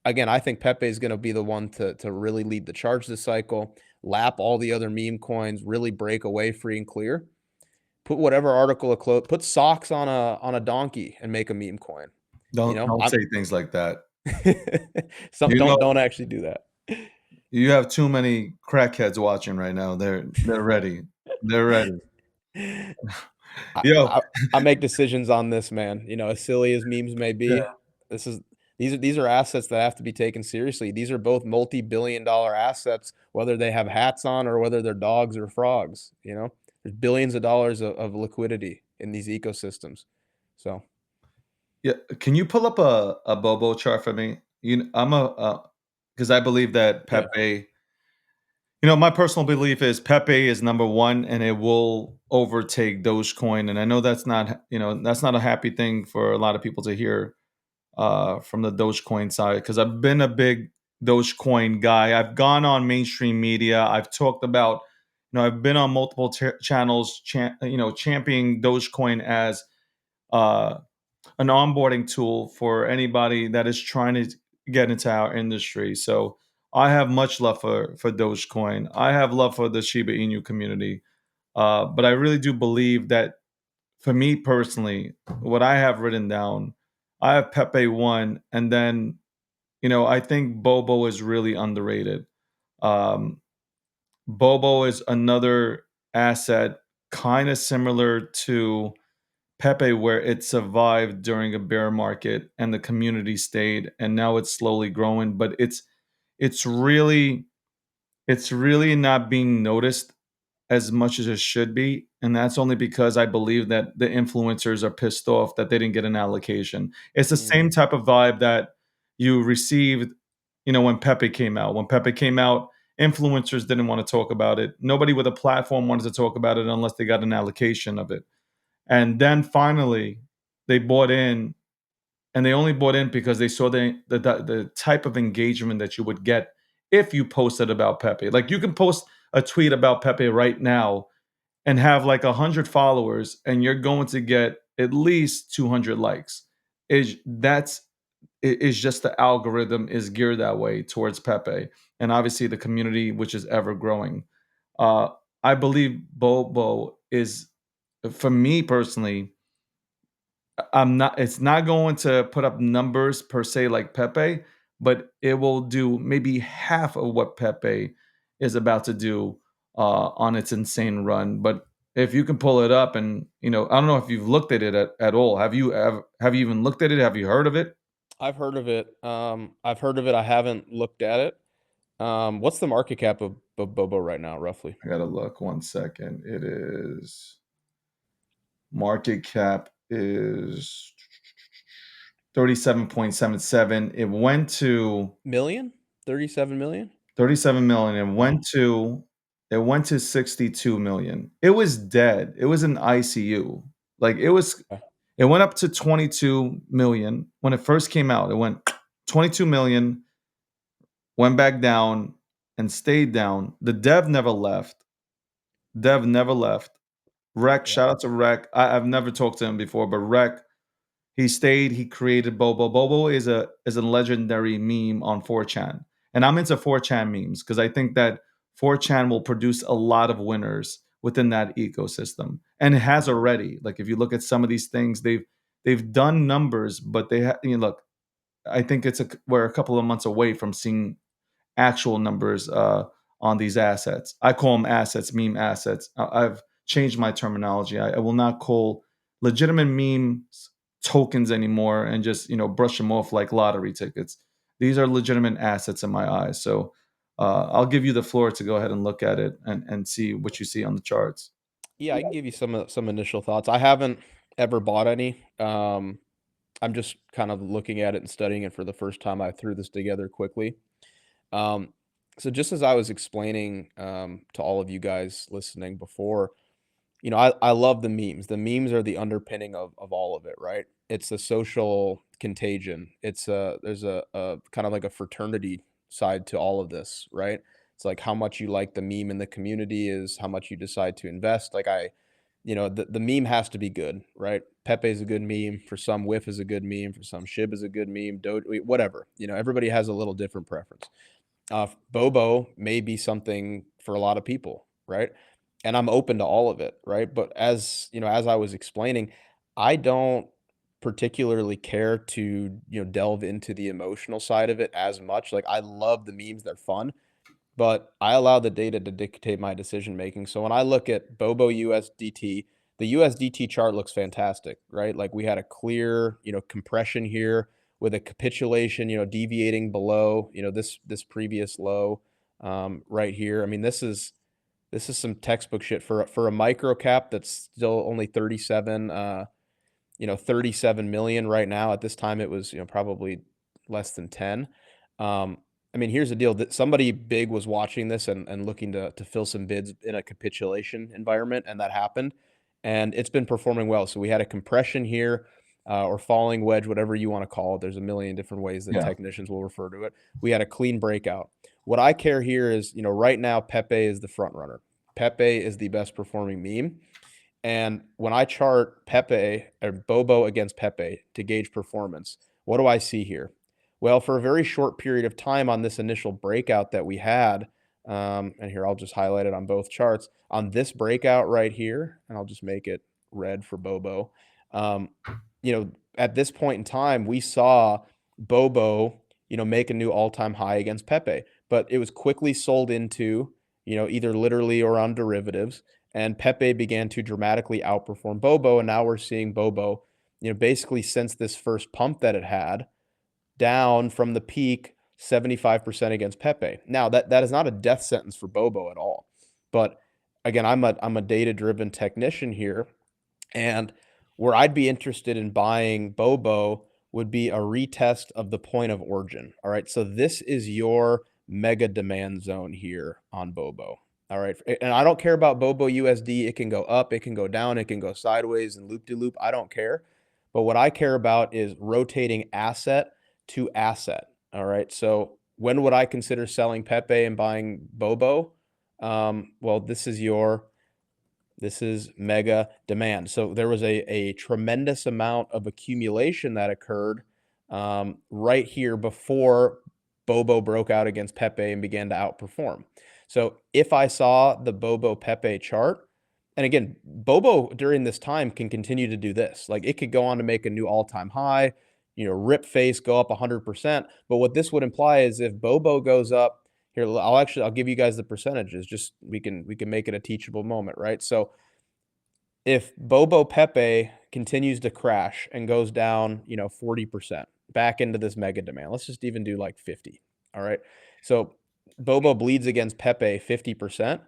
Speaker 2: Again, I think Pepe is going to be the one to really lead the charge this cycle, lap all the other meme coins, really break away free and clear. Put whatever article of clothes, put socks on a donkey and make a meme coin. You know,
Speaker 1: Don't say things like that.
Speaker 2: some
Speaker 1: You know,
Speaker 2: don't actually do that.
Speaker 1: you have too many crackheads watching right now. They're ready. They're ready.
Speaker 2: I,
Speaker 1: Yo,
Speaker 2: I, I make decisions on this, man. You know, as silly as memes may
Speaker 1: yeah.
Speaker 2: be, this is these are assets that have to be taken seriously. These are both multi-billion-dollar assets, whether they have hats on or whether they're dogs or frogs. You know, there's billions of dollars of liquidity in these ecosystems. So
Speaker 1: Yeah, can you pull up a Bobo chart for me? I'm a because I believe that
Speaker 2: yeah,
Speaker 1: Pepe. You know, my personal belief is Pepe is number one, and it will overtake Dogecoin. And I know that's not, that's not a happy thing for a lot of people to hear from the Dogecoin side, because I've been a big Dogecoin guy. I've gone on mainstream media. I've talked about, I've been on multiple channels, championing Dogecoin as uh, an onboarding tool for anybody that is trying to get into our industry. So I have much love for Dogecoin. I have love for the Shiba Inu community. But I really do believe that for me personally, what I have written down, I have Pepe one, and then I think Bobo is really underrated. Um, Bobo is another asset, kind of similar to Pepe, where it survived during a bear market and the community stayed, and now it's slowly growing. But it's really it's really not being noticed as much as it should be, and that's only because I believe that the influencers are pissed off that they didn't get an allocation. It's the
Speaker 2: mm,
Speaker 1: same type of vibe that you received, when Pepe came out. When Pepe came out, influencers didn't want to talk about it. Nobody with a platform wanted to talk about it unless they got an allocation of it. And then finally, they bought in, and they only bought in because they saw the type of engagement that you would get if you posted about Pepe. Like, you can post a tweet about Pepe right now and have like 100 followers, and you're going to get at least 200 likes. Is just the algorithm is geared that way towards Pepe, and obviously the community, which is ever growing. Uh, I believe Bobo is, for me personally, I'm not it's not going to put up numbers per se like Pepe, but it will do maybe half of what Pepe is about to do on its insane run. But if you can pull it up, and I don't know if you've looked at it at all. Have you even looked at it? Have you heard of it?
Speaker 2: I've heard of it. I've heard of it. I haven't looked at it. What's the market cap of Bobo right now, roughly?
Speaker 1: I gotta look 1 second. It is market cap is 37.77. It went to
Speaker 2: Million? 37 million?
Speaker 1: 37 million and
Speaker 2: Wow.
Speaker 1: it went to 62 million. It was dead. It was in ICU. Like,
Speaker 2: Okay.
Speaker 1: it went up to 22 million when it first came out. It went 22 million, went back down and stayed down. The dev never left. Dev never left. Rec,
Speaker 2: Yeah.
Speaker 1: shout out to Rec. I've never talked to him before, but Rec, he stayed. He created Bobo. Bobo is a legendary meme on 4chan, and I'm into 4chan memes because I think that 4chan will produce a lot of winners within that ecosystem, and it has already. Like if you look at some of these things, they've done numbers, but look. I think we're a couple of months away from seeing actual numbers on these assets. I call them assets, meme assets. I've changed my terminology. I will not call legitimate memes tokens anymore and just brush them off like lottery tickets. These are legitimate assets in my eyes. So I'll give you the floor to go ahead and look at it and see what you see on the charts.
Speaker 2: Yeah, I can give you some initial thoughts. I haven't ever bought any. I'm just kind of looking at it and studying it for the first time. I threw this together quickly. Um, so just as I was explaining to all of you guys listening before, I love the memes. The memes are the underpinning of all of it, right? It's a social contagion. There's a kind of like a fraternity side to all of this, right? It's like how much you like the meme in the community is how much you decide to invest. Like the meme has to be good, right? Pepe is a good meme. For some, Whiff is a good meme. For some, Shib is a good meme. Doge, whatever. Everybody has a little different preference. Bobo may be something for a lot of people, right? And I'm open to all of it, right? But as I was explaining, I don't particularly care to, delve into the emotional side of it as much. Like I love the memes, they're fun, but I allow the data to dictate my decision making. So when I look at Bobo USDT, the USDT chart looks fantastic, right? Like we had a clear, compression here with a capitulation, deviating below, this previous low right here. I mean, this is some textbook shit for a micro cap that's still only 37 million right now. At this time, it was, probably less than 10. I mean, here's the deal that somebody big was watching this and looking to fill some bids in a capitulation environment, and that happened. And it's been performing well. So we had a compression here, or falling wedge, whatever you want to call it. There's a million different ways that
Speaker 1: Yeah.
Speaker 2: technicians will refer to it. We had a clean breakout. What I care here is, right now, Pepe is the front runner. Pepe is the best performing meme. And when I chart Pepe or Bobo against Pepe to gauge performance, what do I see here? Well, for a very short period of time on this initial breakout that we had, and here I'll just highlight it on both charts. On this breakout right here, and I'll just make it red for Bobo. Um, at this point in time, we saw Bobo, make a new all-time high against Pepe, but it was quickly sold into, either literally or on derivatives. And Pepe began to dramatically outperform Bobo. And now we're seeing Bobo, basically since this first pump that it had, down from the peak 75% against Pepe. Now that is not a death sentence for Bobo at all. But again, I'm a data-driven technician here. And where I'd be interested in buying Bobo would be a retest of the point of origin. All right. So this is your mega demand zone here on Bobo. All right. And I don't care about Bobo USD. It can go up, it can go down, it can go sideways and loop de loop. I don't care. But what I care about is rotating asset to asset. All right. So when would I consider selling Pepe and buying Bobo? Well, this is mega demand. So there was a tremendous amount of accumulation that occurred right here before Bobo broke out against Pepe and began to outperform. So if I saw the Bobo Pepe chart, and again, Bobo during this time can continue to do this. Like it could go on to make a new all-time high, rip face, go up 100%. But what this would imply is if Bobo goes up, here, I'll give you guys the percentages. Just we can make it a teachable moment, right? So if Bobo Pepe continues to crash and goes down, 40% back into this mega demand, let's just even do like 50. All right. So Bobo bleeds against Pepe 50%.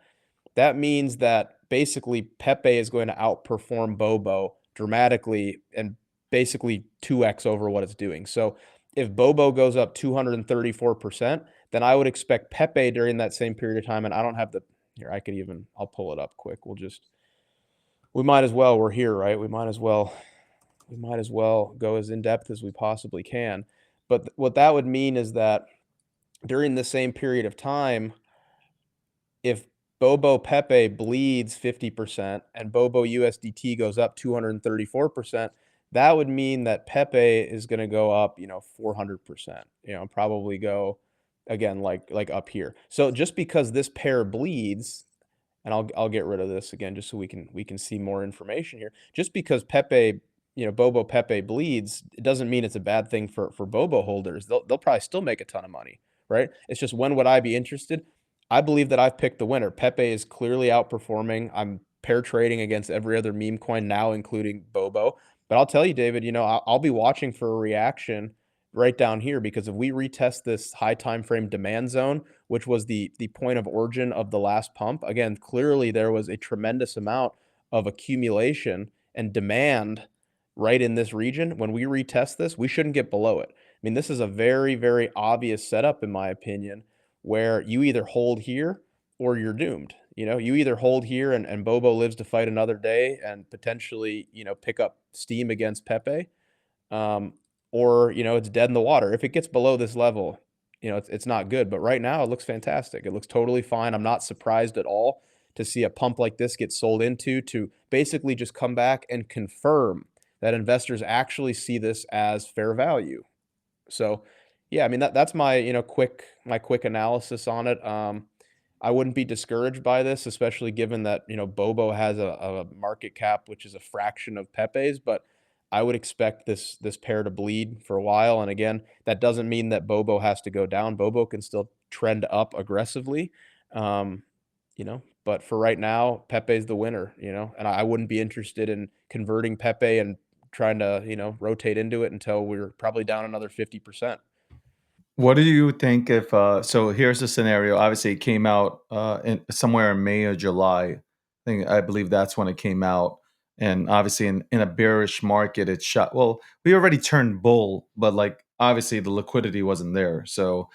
Speaker 2: That means that basically Pepe is going to outperform Bobo dramatically and basically 2x over what it's doing. So if Bobo goes up 234%, then I would expect Pepe during that same period of time. And I don't have here, I'll pull it up quick. We might as well, we're here, right? We might as well go as in depth as we possibly can. But what that would mean is that during the same period of time, if Bobo Pepe bleeds 50% and Bobo USDT goes up 234%, that would mean that Pepe is going to go up, 400%, probably go again, like up here. So just because this pair bleeds, and I'll get rid of this again just so we can see more information here. Just because Pepe, Bobo Pepe bleeds, it doesn't mean it's a bad thing for Bobo holders. They'll probably still make a ton of money, right? It's just, when would I be interested? I believe that I've picked the winner. Pepe is clearly outperforming. I'm pair trading against every other meme coin now, including Bobo. But I'll tell you, David, I'll be watching for a reaction right down here, because if we retest this high time frame demand zone, which was the point of origin of the last pump, again, clearly there was a tremendous amount of accumulation and demand right in this region. When we retest this, we shouldn't get below it. I mean, this is a very, very obvious setup, in my opinion, where you either hold here or you're doomed. You either hold here and Bobo lives to fight another day and potentially, pick up steam against Pepe, um, or it's dead in the water. If it gets below this level, it's not good. But right now, it looks fantastic. It looks totally fine. I'm not surprised at all to see a pump like this get sold into, to basically just come back and confirm that investors actually see this as fair value. So, yeah, I mean, that's my quick analysis on it. I wouldn't be discouraged by this, especially given that Bobo has a market cap which is a fraction of Pepe's, but I would expect this pair to bleed for a while. And again, that doesn't mean that Bobo has to go down. Bobo can still trend up aggressively, um, But for right now, Pepe's the winner, and I wouldn't be interested in converting Pepe and trying to rotate into it until we're probably down another 50%.
Speaker 1: What do you think if so here's the scenario. Obviously it came out in somewhere in May or July. I believe that's when it came out. And obviously in a bearish market it shot, well, we already turned bull, but like obviously the liquidity wasn't there. So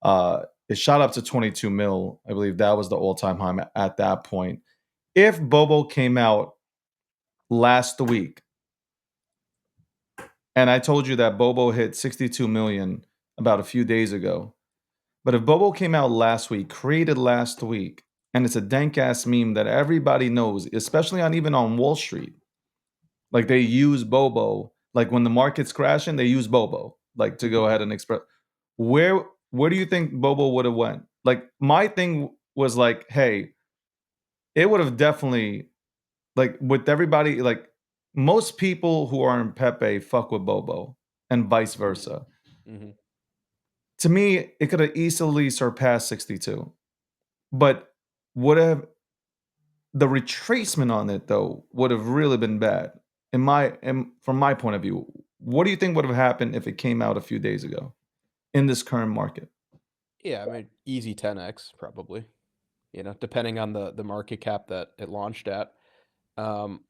Speaker 1: it shot up to 22 mil. I believe that was the all-time high at that point. If Bobo came out last week, and I told you that Bobo hit 62 million about a few days ago. But if Bobo came out last week, created last week, and it's a dank ass meme that everybody knows, especially even on Wall Street, like they use Bobo, like when the market's crashing, they use Bobo, like to go
Speaker 2: Mhm.
Speaker 1: ahead and express. Where do you think Bobo would have went? Like my thing was like, hey, it would have definitely, like with everybody, like most people who are in Pepe fuck with Bobo and vice versa.
Speaker 2: Mhm.
Speaker 1: To me, it could have easily surpassed 62. But would have the retracement on it though would have really been bad. From my point of view, what do you think would have happened if it came out a few days ago in this current market?
Speaker 2: Yeah, I mean, easy 10x probably, depending on the market cap that it launched at. Um,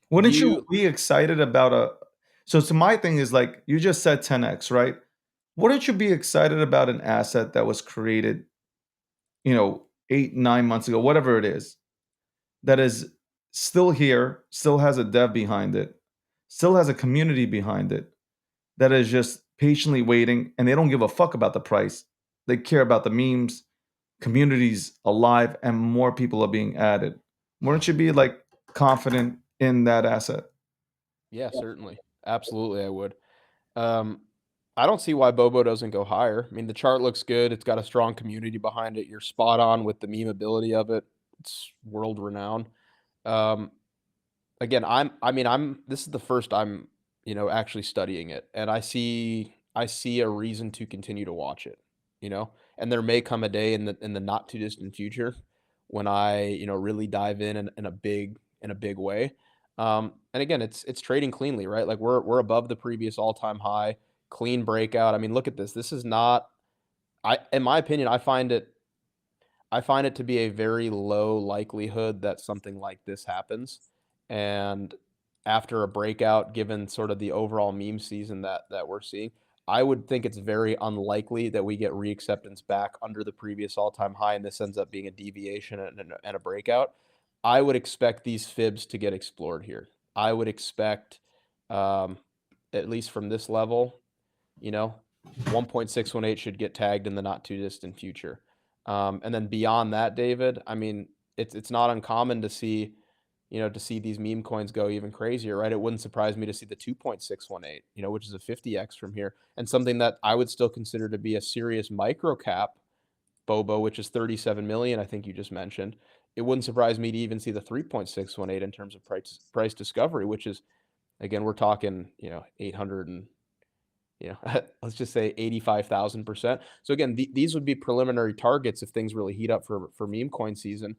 Speaker 2: do
Speaker 1: Wouldn't you
Speaker 2: you
Speaker 1: be excited about a so my thing is like you just said 10x, right? Wouldn't you be excited about an asset that was created, 8, 9 months ago, whatever it is, that is still here, still has a dev behind it, still has a community behind it, that is just patiently waiting and they don't give a fuck about the price. They care about the memes, communities alive, and more people are being added. Wouldn't you be like confident in that asset?
Speaker 2: Yeah, certainly. Absolutely, I would. Um, I don't see why Bobo doesn't go higher. I mean, the chart looks good. It's got a strong community behind it. You're spot on with the memeability of it. It's world renowned. Um, Again, I'm this is the first I'm, actually studying it, and I see a reason to continue to watch it, you know? And there may come a day in the not too distant future when I, really dive in a big way. And again, it's trading cleanly, right? Like we're above the previous all-time high, clean breakout. I mean, look at this. This is not in my opinion, I find it to be a very low likelihood that something like this happens. And after a breakout, given sort of the overall meme season that we're seeing, I would think it's very unlikely that we get reacceptance back under the previous all-time high, and this ends up being a deviation and a breakout. I would expect these fibs to get explored here. I would expect, um, at least from this level, you know, 1.618 should get tagged in the not too distant future. And then beyond that, David, I mean, it's not uncommon to see. to see these meme coins go even crazier, right? It wouldn't surprise me to see the 2.618, which is a 50x from here, and something that I would still consider to be a serious micro cap, Bobo, which is 37 million, I think you just mentioned. It wouldn't surprise me to even see the 3.618 in terms of price discovery, which is, again, we're talking, 800 and, let's just say 85,000%. So again, these would be preliminary targets if things really heat up for meme coin season.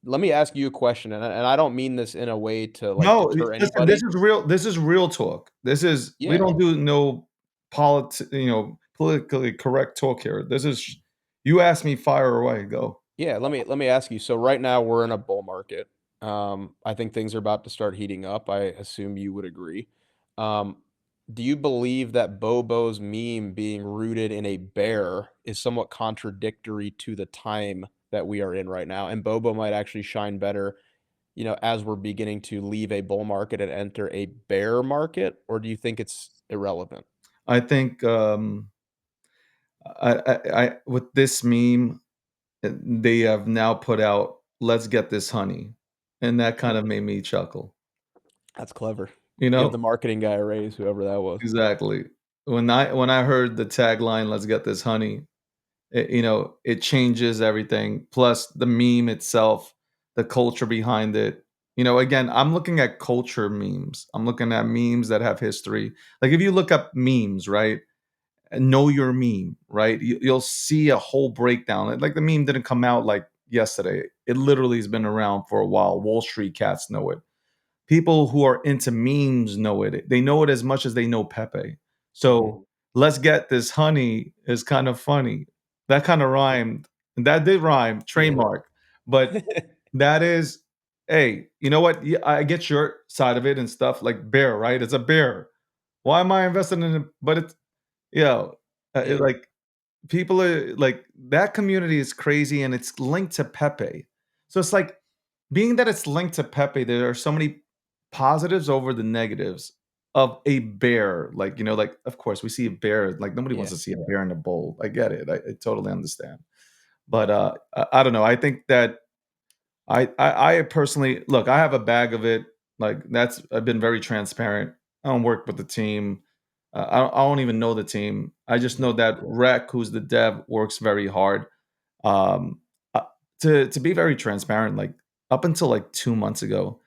Speaker 2: Let me ask you a question, and I don't mean this in a way to like
Speaker 1: No,
Speaker 2: deter
Speaker 1: listen, this
Speaker 2: anybody.
Speaker 1: is real. This is real talk. We
Speaker 2: Yeah,
Speaker 1: don't do no politically correct talk here. You ask me, fire away, go.
Speaker 2: yeah. Let me ask you. So right now we're in a bull market. I think things are about to start heating up. I assume you would agree. Um, do you believe that Bobo's meme being rooted in a bear is somewhat contradictory to the time that we are in right now, and Bobo might actually shine better, as we're beginning to leave a bull market and enter a bear market, or do you think it's irrelevant?
Speaker 1: I think I with this meme, they have now put out, "Let's get this honey," and that kind of made me chuckle.
Speaker 2: That's clever.
Speaker 1: You
Speaker 2: Give
Speaker 1: know
Speaker 2: the marketing guy a raise, whoever that was.
Speaker 1: exactly. When I heard the tagline, "Let's get this honey," it changes everything. Plus the meme itself, the culture behind it. Again, I'm looking at culture memes. I'm looking at memes that have history. Like if you look up memes, right? And know your meme, right? You'll see a whole breakdown. Like the meme didn't come out like yesterday. It literally has been around for a while. Wall Street cats know it. People who are into memes know it. They know it as much as they know Pepe.
Speaker 2: Mhm.
Speaker 1: So let's get this honey is kind of funny. That kind of rhymed. That did rhyme,
Speaker 2: Yeah.
Speaker 1: trademark. But that is, hey, you know what? Yeah, I get your side of it and stuff like bear, right? It's a bear. Why am I investing in it? But it's,
Speaker 2: Yeah.
Speaker 1: like people are like that community is crazy and it's linked to Pepe. So it's like being that it's linked to Pepe, there are so many positives over the negatives of a bear. Like of course we see a bear, like nobody wants
Speaker 2: Yeah.
Speaker 1: to see a bear in a bowl. I get it. I totally understand. But I don't know. I think that I personally look, I have a bag of it. Like I've been very transparent. I don't work with the team. I don't even know the team. I just know
Speaker 2: Mhm.
Speaker 1: that Rec, who's the dev, works very hard. Um, uh, to be very transparent, like up until like 2 months ago,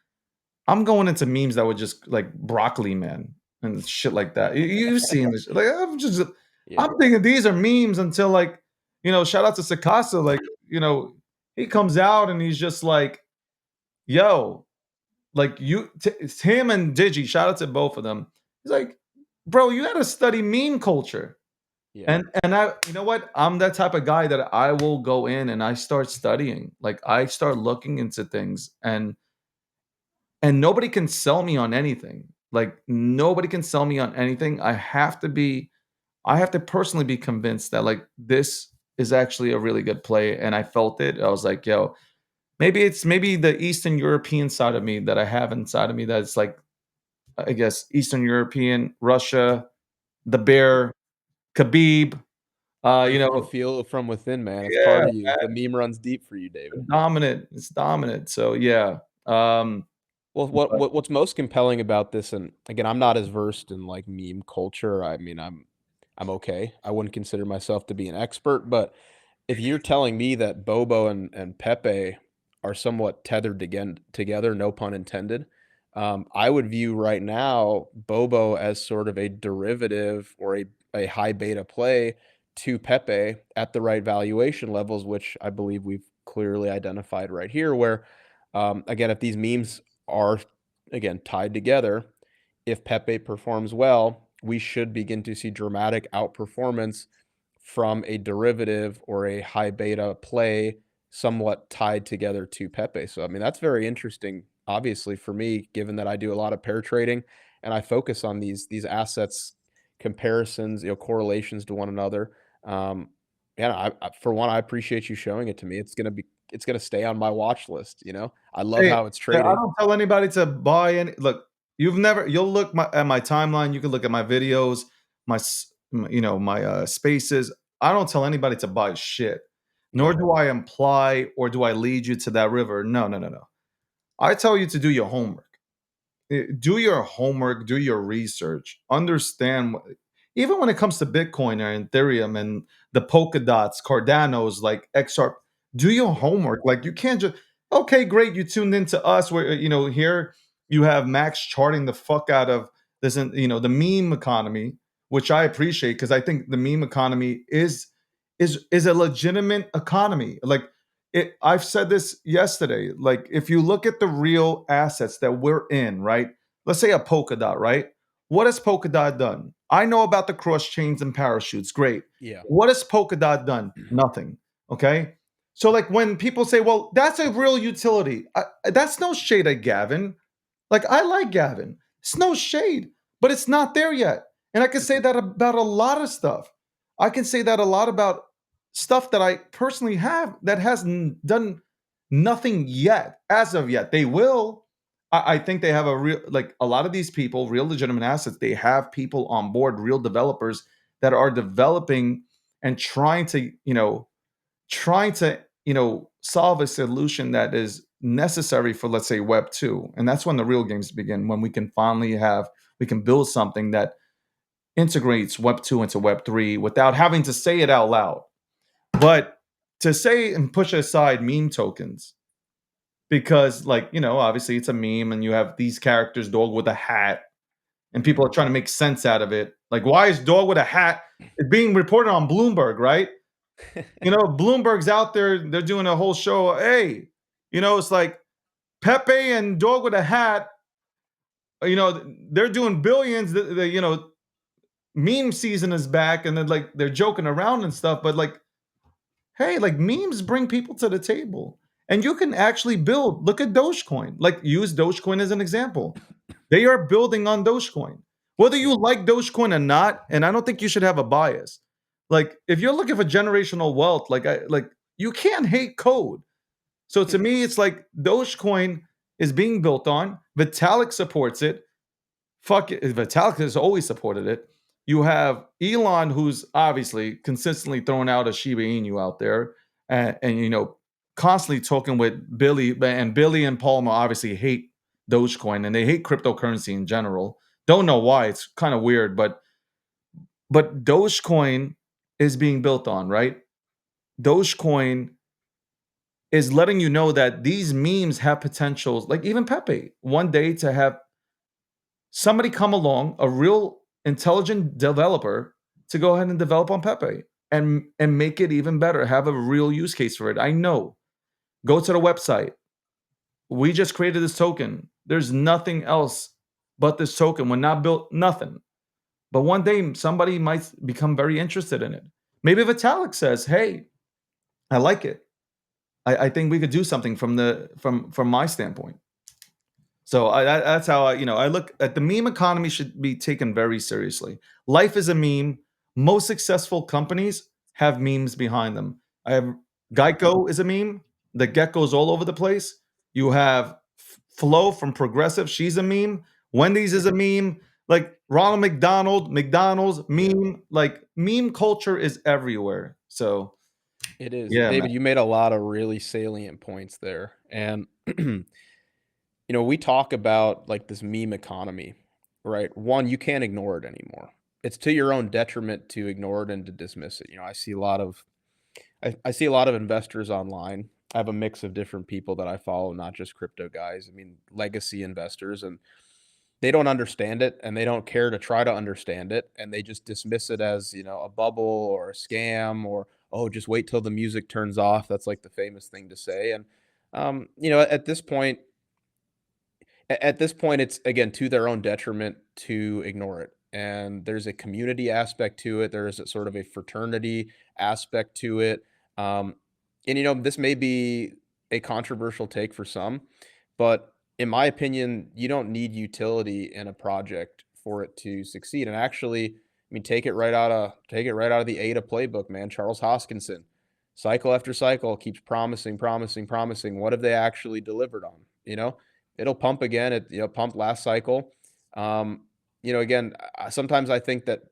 Speaker 1: I'm going into memes that were just like broccoli man and shit like that. You've seen this. Like
Speaker 2: Yeah.
Speaker 1: I'm thinking these are memes until like, shout out to Sakasa. Like, he comes out and he's just like, yo, like it's him and Digi. Shout out to both of them. He's like, bro, you got to study meme culture.
Speaker 2: Yeah.
Speaker 1: And I, you know what? I'm that type of guy that I will go in and I start studying. Like I start looking into things and nobody can sell me on anything. Like nobody can sell me on anything. I have to personally be convinced that like this is actually a really good play. And I felt it. I was like, yo, maybe the Eastern European side of me that I have inside of me that's like, I guess Eastern European, Russia, the bear, Khabib,
Speaker 2: You feel it from within, man. It's part
Speaker 1: yeah,
Speaker 2: of you. The meme runs deep for you, David.
Speaker 1: dominant. It's dominant. So yeah.
Speaker 2: Well,
Speaker 1: But
Speaker 2: what's most compelling about this, and again, I'm not as versed in like meme culture. I mean, I'm okay. I wouldn't consider myself to be an expert, but if you're telling me that Bobo and Pepe are somewhat tethered again together, no pun intended, I would view right now Bobo as sort of a derivative or a high beta play to Pepe at the right valuation levels, which I believe we've clearly identified right here. Where, again, if these memes are again tied together, if Pepe performs well, we should begin to see dramatic outperformance from a derivative or a high beta play somewhat tied together to Pepe. So, I mean, that's very interesting, obviously, for me, given that I do a lot of pair trading and I focus on these assets comparisons, correlations to one another. Um, and for one, I appreciate you showing it to me. It's gonna stay on my watch list. I love
Speaker 1: hey,
Speaker 2: how it's
Speaker 1: yeah, I
Speaker 2: trading.
Speaker 1: don't tell anybody to buy any. Look, you'll look at my timeline. You can look at my videos, my spaces. I don't tell anybody to buy shit. Nor
Speaker 2: Yeah,
Speaker 1: do I imply or do I lead you to that river. No, no, no, no. I tell you to do your homework. Do your homework, do your research, understand even when it comes to Bitcoin or Ethereum and the polka dots, Cardanos, like XR, do your homework. Like you can't just okay, great, you tuned into us. Where here you have Max charting the fuck out of this, the meme economy, which I appreciate because I think the meme economy is a legitimate economy. Like I've said this yesterday. Like if you look at the real assets that we're in, right? Let's say a Polkadot, right? What has Polkadot done? I know about the cross chains and parachutes. Great.
Speaker 2: Yeah.
Speaker 1: What has Polkadot done? Nothing. Okay. So like when people say, "Well, that's a real utility," that's no shade at Gavin. Like I like Gavin. It's no shade, but it's not there yet. And I can say that about a lot of stuff. I can say that a lot about stuff that I personally have that hasn't done nothing yet, as of yet. They will. I think they have a real, like a lot of these people, real legitimate assets. They have people on board, real developers that are developing and trying to solve a solution that is necessary for, let's say, web 2. And that's when the real games begin, when we can build something that integrates web 2 into web 3 without having to say it out loud. But to say and push aside meme tokens, because obviously it's a meme and you have these characters, dog with a hat, and people are trying to make sense out of it. Like, why is dog with a hat? It's being reported on Bloomberg, right? Bloomberg's out there, they're doing a whole show. Hey, it's like Pepe and Dog with a Hat, they're doing billions. Meme season is back, and then like they're joking around and stuff, but like, hey, like memes bring people to the table. And you can actually build. Look at Dogecoin. Like, use Dogecoin as an example. They are building on Dogecoin. Whether
Speaker 2: Yeah.
Speaker 1: you like Dogecoin or not, and I don't think you should have a bias. Like, if you're looking for generational wealth, like you can't hate code. So to me, it's like Dogecoin is being built on. Vitalik supports it. Fuck it. Vitalik has always supported it. You have Elon, who's obviously consistently throwing out a Shiba Inu out there, and constantly talking with Billy, and Billy and Palmer obviously hate Dogecoin and they hate cryptocurrency in general. Don't know why. It's kind of weird, but Dogecoin is being built on, right? Dogecoin is letting you know that these memes have potentials, like even Pepe, one day to have somebody come along, a real intelligent developer, to go ahead and develop on Pepe and make it even better, have a real use case for it. I know. Go to the website. We just created this token. There's nothing else but this token. We're not built nothing. But one day somebody might become very interested in it. Maybe Vitalik says, "Hey, I like it. I think we could do something from my standpoint." So that's how I look at the meme economy. Should be taken very seriously. Life is a meme. Most successful companies have memes behind them. I have Geico is a meme. The geckos all over the place. You have Flo from Progressive. She's a meme. Wendy's is a meme. Like Ronald McDonald's
Speaker 2: Yeah.
Speaker 1: meme. Like meme culture is everywhere. So
Speaker 2: It is.
Speaker 1: yeah, man.
Speaker 2: David, you made a lot of really salient points there. And we talk about like this meme economy, right? One, you can't ignore it anymore. It's to your own detriment to ignore it and to dismiss it. I see a lot of investors online. I have a mix of different people that I follow, not just crypto guys. I mean, legacy investors, and they don't understand it and they don't care to try to understand it. And they just dismiss it as, a bubble or a scam or, oh, just wait till the music turns off. That's like the famous thing to say. And, at this point, it's again to their own detriment to ignore it. And there's a community aspect to it. There is a sort of a fraternity aspect to it. Um, and this may be a controversial take for some, but in my opinion, you don't need utility in a project for it to succeed. And actually, I mean, take it right out of the ADA playbook, man. Charles Hoskinson, cycle after cycle, keeps promising, promising, promising. What have they actually delivered on? It'll pump again. It pumped last cycle. Again, sometimes I think that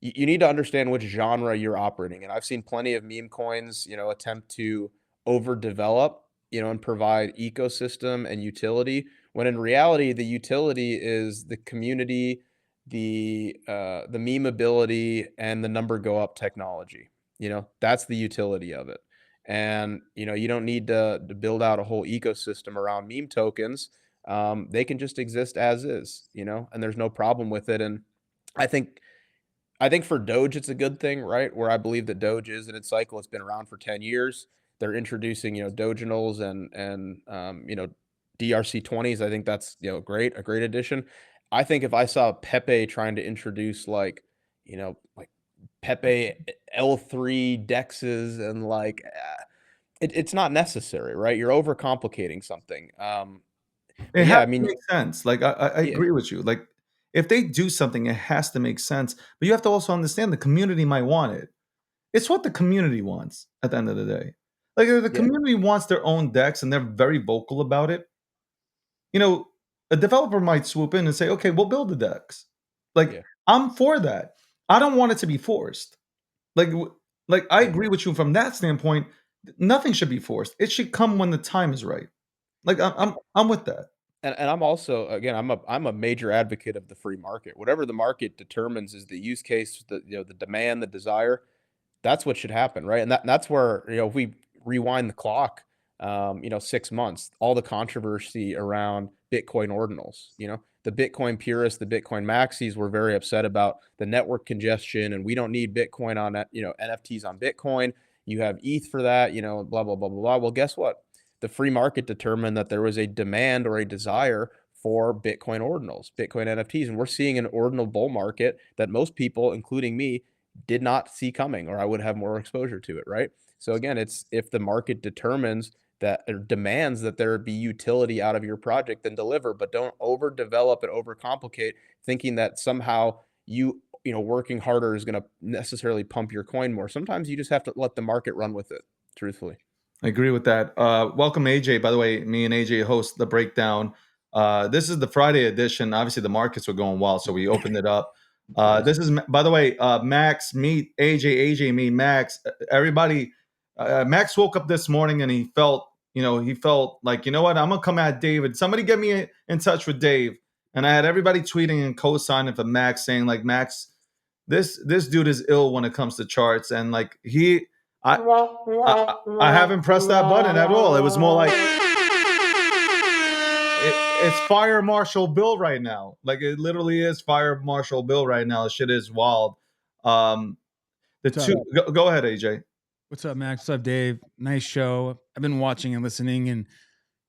Speaker 2: you need to understand which genre you're operating in. I've seen plenty of meme coins, attempt to overdevelop and provide ecosystem and utility, when in reality, the utility is the community, the memeability, and the number go up technology. That's the utility of it. And you don't need to build out a whole ecosystem around meme tokens. They can just exist as is, and there's no problem with it. And I think I think for Doge, it's a good thing, right? Where I believe that Doge is in its cycle. It's been around for 10 years. They're introducing, Doginals and DRC20s. I think that's, a great addition. I think if I saw Pepe trying to introduce like Pepe L3 dexes and it's not necessary, right? You're overcomplicating something.
Speaker 1: It
Speaker 2: But
Speaker 1: has
Speaker 2: yeah, I
Speaker 1: to
Speaker 2: mean,
Speaker 1: make sense. Like I
Speaker 2: yeah,
Speaker 1: agree with you. Like if they do something, it has to make sense. But you have to also understand the community might want it. It's what the community wants at the end of the day. Like if the
Speaker 2: yeah,
Speaker 1: community wants their own decks and they're very vocal about it, you know, a developer might swoop in and say, "Okay, we'll build the decks." Like
Speaker 2: yeah.
Speaker 1: I'm for that. I don't want it to be forced. Like like I
Speaker 2: Yeah.
Speaker 1: agree with you from that standpoint. Nothing should be forced. It should come when the time is right. Like I'm with that.
Speaker 2: And I'm also again, I'm a major advocate of the free market. Whatever the market determines is the use case, the demand, the desire. That's what should happen, right? And that's where, if we rewind the clock, 6 months, all the controversy around Bitcoin ordinals, the Bitcoin purists, the Bitcoin maxis were very upset about the network congestion, and we don't need Bitcoin on that, NFTs on Bitcoin. You have ETH for that, blah blah blah blah blah. Well, guess what? The free market determined that there was a demand or a desire for Bitcoin ordinals, Bitcoin NFTs, and we're seeing an ordinal bull market that most people, including me, did not see coming, or I would have more exposure to it, right? So again, it's if the market determines that or demands that there be utility out of your project, then deliver, but don't overdevelop and overcomplicate, thinking that somehow working harder is going to necessarily pump your coin more. Sometimes you just have to let the market run with it, truthfully.
Speaker 1: I agree with that. Welcome, AJ. By the way, me and AJ host the breakdown. This is the Friday edition. Obviously, the markets were going wild, so we opened it up.
Speaker 2: Crazy.
Speaker 1: This is, by the way, Max, meet AJ, AJ, me, Max. Everybody, Max woke up this morning and he felt like, you know what, I'm gonna come at David. Somebody get me in touch with Dave. And I had everybody tweeting and co-signing for Max, saying like, Max, this dude is ill when it comes to charts, and like I haven't pressed that button at all. It was more like it's Fire Marshal Bill right now. Like it literally is Fire Marshal Bill right now. The shit is wild. Um, the
Speaker 3: What's up?
Speaker 1: two. Go ahead, AJ.
Speaker 3: What's up, Max? What's up, Dave? Nice show. I've been watching and listening and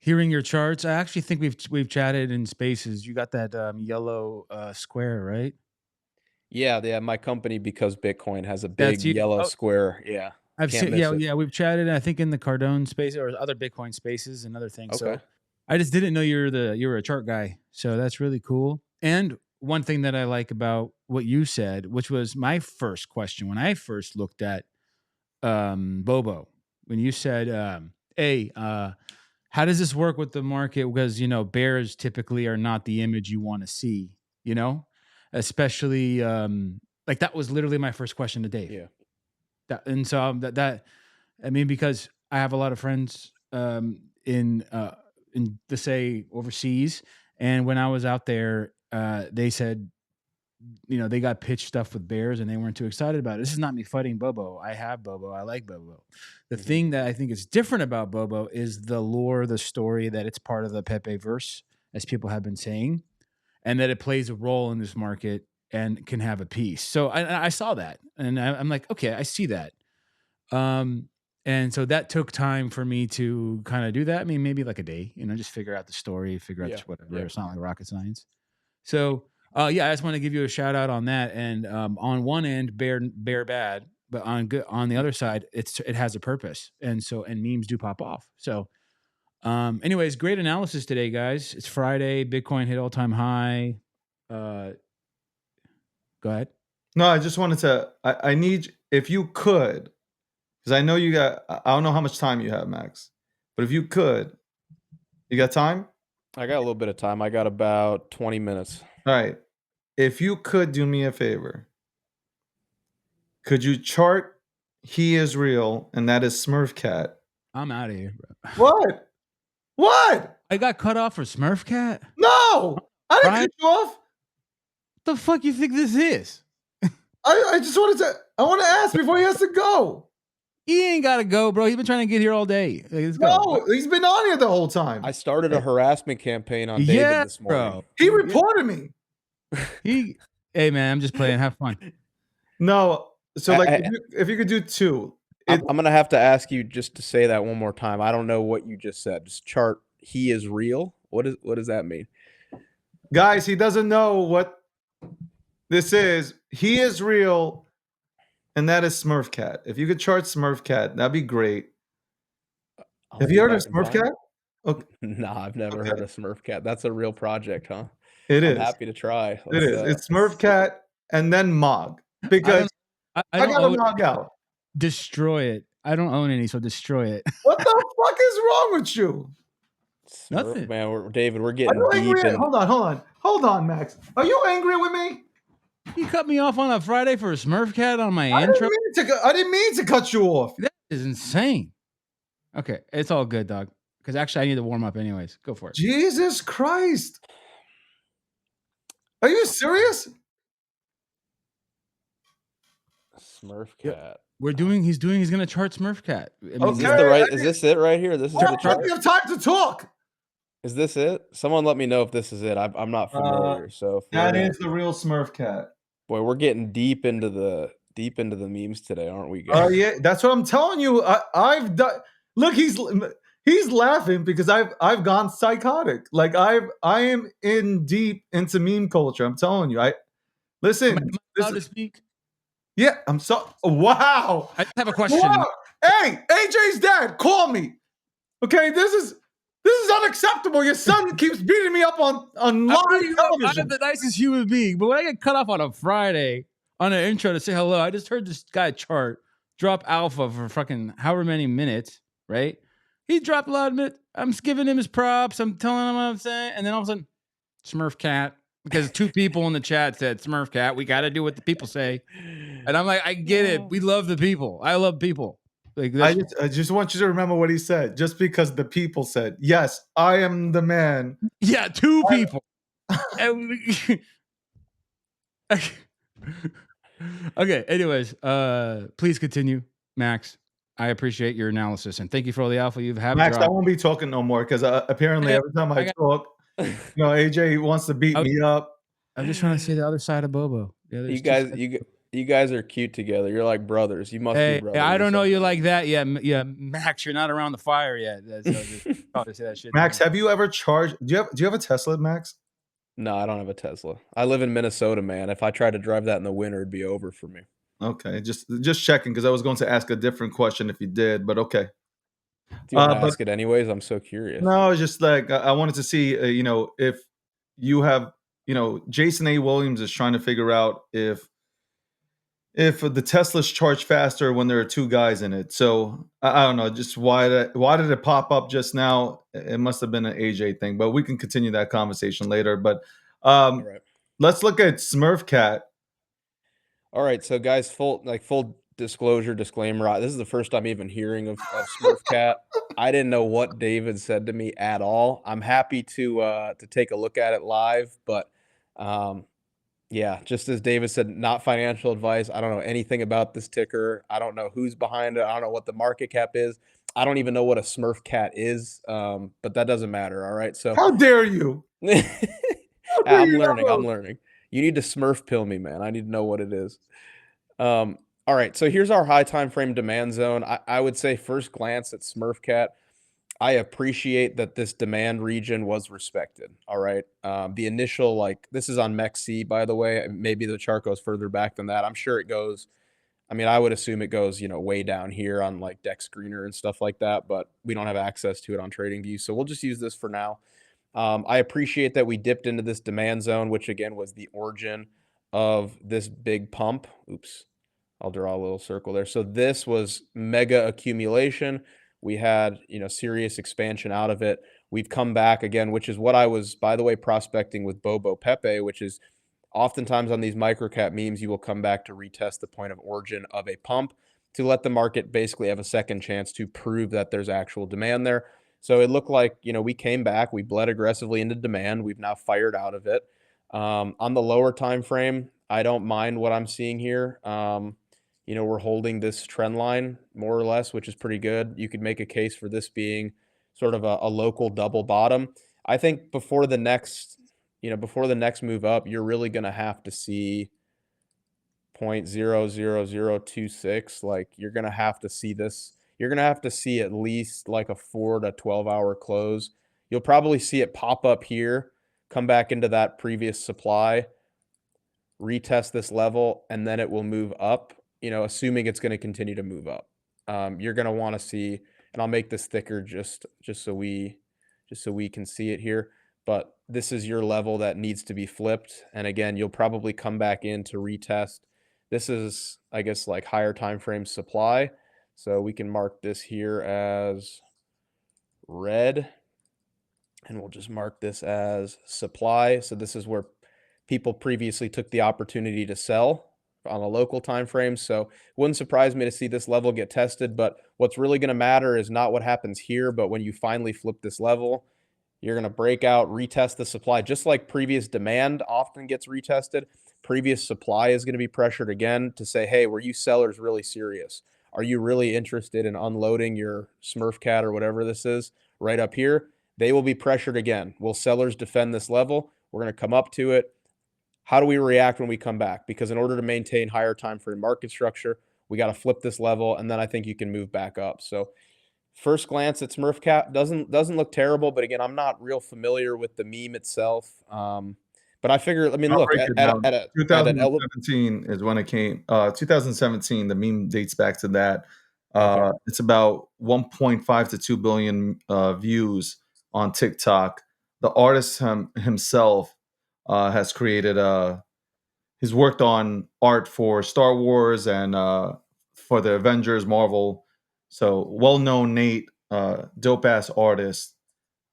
Speaker 3: hearing your charts. I actually think we've chatted in spaces. You got that yellow square, right?
Speaker 2: Yeah, my company, because Bitcoin, has a
Speaker 3: That's
Speaker 2: big
Speaker 3: you.
Speaker 2: yellow
Speaker 3: Oh,
Speaker 2: square. Yeah,
Speaker 3: I've
Speaker 2: can't
Speaker 3: seen.
Speaker 2: miss
Speaker 3: Yeah,
Speaker 2: it.
Speaker 3: yeah. We've chatted. I think in the Cardone space or other Bitcoin spaces and other things.
Speaker 2: Okay.
Speaker 3: So I just didn't know you were a chart guy. So that's really cool. And one thing that I like about what you said, which was my first question when I first looked at Bobo, when you said, "Hey, how does this work with the market?" Because bears typically are not the image you want to see. You know, especially like that was literally my first question to Dave.
Speaker 2: Yeah.
Speaker 3: And so that I mean, because I have a lot of friends in to say overseas, and when I was out there, they said they got pitched stuff with bears and they weren't too excited about it. This is not me fighting Bobo. I have Bobo. I like Bobo. The
Speaker 2: Mhm.
Speaker 3: thing that I think is different about Bobo is the lore, the story that it's part of the Pepe verse, as people have been saying, and that it plays a role in this market and can have a piece. So I saw that, and I'm like, okay, I see that. Um, and so that took time for me to kind of do that. I mean, maybe like a day, just figure out the story, figure out
Speaker 2: Yeah.
Speaker 3: just whatever.
Speaker 2: Yeah.
Speaker 3: It's not like rocket science. So, yeah, I just want to give you a shout out on that. And on one end, bear bad, but on the other side, it has a purpose, and memes do pop off. So, anyways, great analysis today, guys. It's Friday. Bitcoin hit all time high. Uh, go ahead.
Speaker 1: No, I just wanted to. I need if you could, because I know you got. I don't know how much time you have, Max, but if you could, you got time.
Speaker 2: I got a little bit of time. I got about 20 minutes.
Speaker 1: All right. If you could do me a favor, could you chart "He is real" and that is Smurf Cat?
Speaker 3: I'm out of here, bro.
Speaker 1: What? What?
Speaker 3: I got cut off for Smurf Cat.
Speaker 1: No, I didn't
Speaker 3: Brian-
Speaker 1: cut you off.
Speaker 3: What the fuck you think this is?
Speaker 1: I just wanted to. I want to ask before he has to go.
Speaker 3: He ain't gotta go, bro. He's been trying to get here all day. Let's go.
Speaker 1: No, he's been on here the whole time.
Speaker 2: I started a harassment campaign on
Speaker 3: Yeah,
Speaker 2: David this morning.
Speaker 3: bro.
Speaker 1: He reported me.
Speaker 3: Hey man, I'm just playing. Have fun.
Speaker 1: No, so like if you could do two,
Speaker 2: I'm gonna have to ask you just to say that one more time. I don't know what you just said. Just chart. He is real. What does that mean?
Speaker 1: guys, he doesn't know what this is. He is real, and that is Smurf Cat. If you could chart Smurf Cat, that'd be great. Have you heard of Smurf Cat?
Speaker 2: Okay. Nah, I've never heard of Smurf Cat. That's a real project, huh?
Speaker 1: It is.
Speaker 2: I'm happy to try.
Speaker 1: It is. It's Smurf Cat and then MOG because I got to MOG out.
Speaker 3: Destroy it. I don't own any, so destroy it.
Speaker 1: What the fuck is wrong with you?
Speaker 3: Nothing,
Speaker 2: man. David, we're getting deep.
Speaker 1: Hold on, Max. Are you angry with me?
Speaker 3: You cut me off on a Friday for a Smurf Cat on my intro.
Speaker 1: I didn't mean to cut you off.
Speaker 3: That is insane. Okay, it's all good, dog. Because actually, I need to warm up anyways. Go for it.
Speaker 1: Jesus Christ. Are you serious?
Speaker 2: Smurf Cat.
Speaker 3: He's gonna chart Smurf Cat. I mean,
Speaker 1: Okay.
Speaker 2: Is this it right here? This is the chart.
Speaker 1: You have time to talk.
Speaker 2: Is this it? Someone let me know if this is it. I'm not familiar. So
Speaker 1: that is the real Smurf Cat.
Speaker 2: Boy, we're getting deep into the memes today, aren't we, guys?
Speaker 1: Oh yeah, that's what I'm telling you. I've done. Look, he's laughing because I've gone psychotic. Like I am in deep into meme culture. I'm telling you. Listen.
Speaker 3: Am I allowed to speak?
Speaker 1: Yeah, I'm so. Wow.
Speaker 3: I just have a question.
Speaker 1: Wow. Hey, AJ's dad, call me. Okay, this is unacceptable. Your son keeps beating me up on live television.
Speaker 3: I'm the nicest human being, but when I get cut off on a Friday on an intro to say hello, I just heard this guy chart drop alpha for fucking however many minutes, right? He dropped a lot of it. I'm giving him his props. I'm telling him what I'm saying, and then all of a sudden, Smurf Cat. Because 2 people in the chat said Smurf Cat. We got to do what the people say, and I'm like, I get it. We love the people. I love people. Like
Speaker 1: I just want you to remember what he said. Just because the people said, yes, I am the man.
Speaker 3: Yeah, 2 people. Okay. Anyways, please continue, Max. I appreciate your analysis and thank you for all the alpha you've had.
Speaker 1: Max, I won't be talking no more because apparently every time I talk, AJ wants to beat me up.
Speaker 3: I'm just trying to see the other side of Bobo.
Speaker 2: You guys are cute together. You're like brothers. You must be brothers.
Speaker 3: I don't know you like that. Yeah, Max, you're not around the fire yet. So just say that shit.
Speaker 1: Max, have you ever charged? Do you have a Tesla, Max?
Speaker 2: No, I don't have a Tesla. I live in Minnesota, man. If I tried to drive that in the winter, it'd be over for me.
Speaker 1: Okay, just checking because I was going to ask a different question if you did, but okay.
Speaker 2: Do you want to ask it anyways? I'm so curious.
Speaker 1: No, it's just like I wanted to see, if you have, Jason A. Williams is trying to figure out if the Teslas charge faster when there are 2 guys in it. So I don't know, just why did it pop up just now? It must have been an AJ thing, but we can continue that conversation later. But
Speaker 2: right.
Speaker 1: Let's look at Smurf Cat.
Speaker 2: All right, so guys, full disclosure, disclaimer. This is the first time even hearing of Smurf Cat. I didn't know what David said to me at all. I'm happy to take a look at it live, but yeah, just as David said, not financial advice. I don't know anything about this ticker. I don't know who's behind it. I don't know what the market cap is. I don't even know what a Smurf Cat is. But that doesn't matter. All right. So
Speaker 1: how dare you?
Speaker 2: I'm learning. You need to Smurf pill me, man. I need to know what it is. All right. So here's our high time frame demand zone. I would say first glance at Smurf Cat, I appreciate that this demand region was respected. All right. The initial, this is on MEXC, by the way. Maybe the chart goes further back than that. I'm sure it goes. I mean, I would assume it goes, way down here on Dex Screener and stuff like that, but we don't have access to it on TradingView. So we'll just use this for now. I appreciate that we dipped into this demand zone, which again was the origin of this big pump. Oops. I'll draw a little circle there. So this was mega accumulation. We had, serious expansion out of it. We've come back again, which is what I was, by the way, prospecting with Bobo PEPE, which is oftentimes on these microcap memes, you will come back to retest the point of origin of a pump to let the market basically have a second chance to prove that there's actual demand there. So it looked like, you know, we came back, we bled aggressively into demand. We've now fired out of it. On the lower time frame, I don't mind what I'm seeing here. You know, we're holding this trend line more or less, which is pretty good. You could make a case for this being sort of a local double bottom. I think before the next, you know, before the next move up, you're really going to have to see 0.00026. Like, you're going to have to see this. You're going to have to see at least like a 4 to 12 hour close. You'll probably see it pop up here, come back into that previous supply, retest this level, and then it will move up, you know, assuming it's going to continue to move up. You're going to want to see, and I'll make this thicker just so we can see it here. But this is your level that needs to be flipped. And again, you'll probably come back in to retest. This is, I guess, like higher time frame supply. So we can mark this here as red, and we'll just mark this as supply. So this is where people previously took the opportunity to sell on a local time frame. So it wouldn't surprise me to see this level get tested. But what's really going to matter is not what happens here, but when you finally flip this level, you're going to break out, retest the supply. Just like previous demand often gets retested, previous supply is going to be pressured again to say, hey, were you sellers really serious? Are you really interested in unloading your Smurf Cat or whatever this is right up here? They will be pressured again. Will sellers defend this level? We're going to come up to it. How do we react when we come back? Because in order to maintain higher time frame market structure, we got to flip this level, and then I think you can move back up. So first glance at Smurf Cat doesn't look terrible, but again, I'm not real familiar with the meme itself. But I figure, I mean,
Speaker 1: I'll
Speaker 2: look
Speaker 1: break it down.
Speaker 2: at an
Speaker 1: 2017 is when it came. 2017, the meme dates back to that.
Speaker 2: Okay.
Speaker 1: It's about 1.5 to 2 billion views on TikTok. The artist himself has created he's worked on art for Star Wars and for the Avengers, Marvel. So well-known Nate, dope ass artist,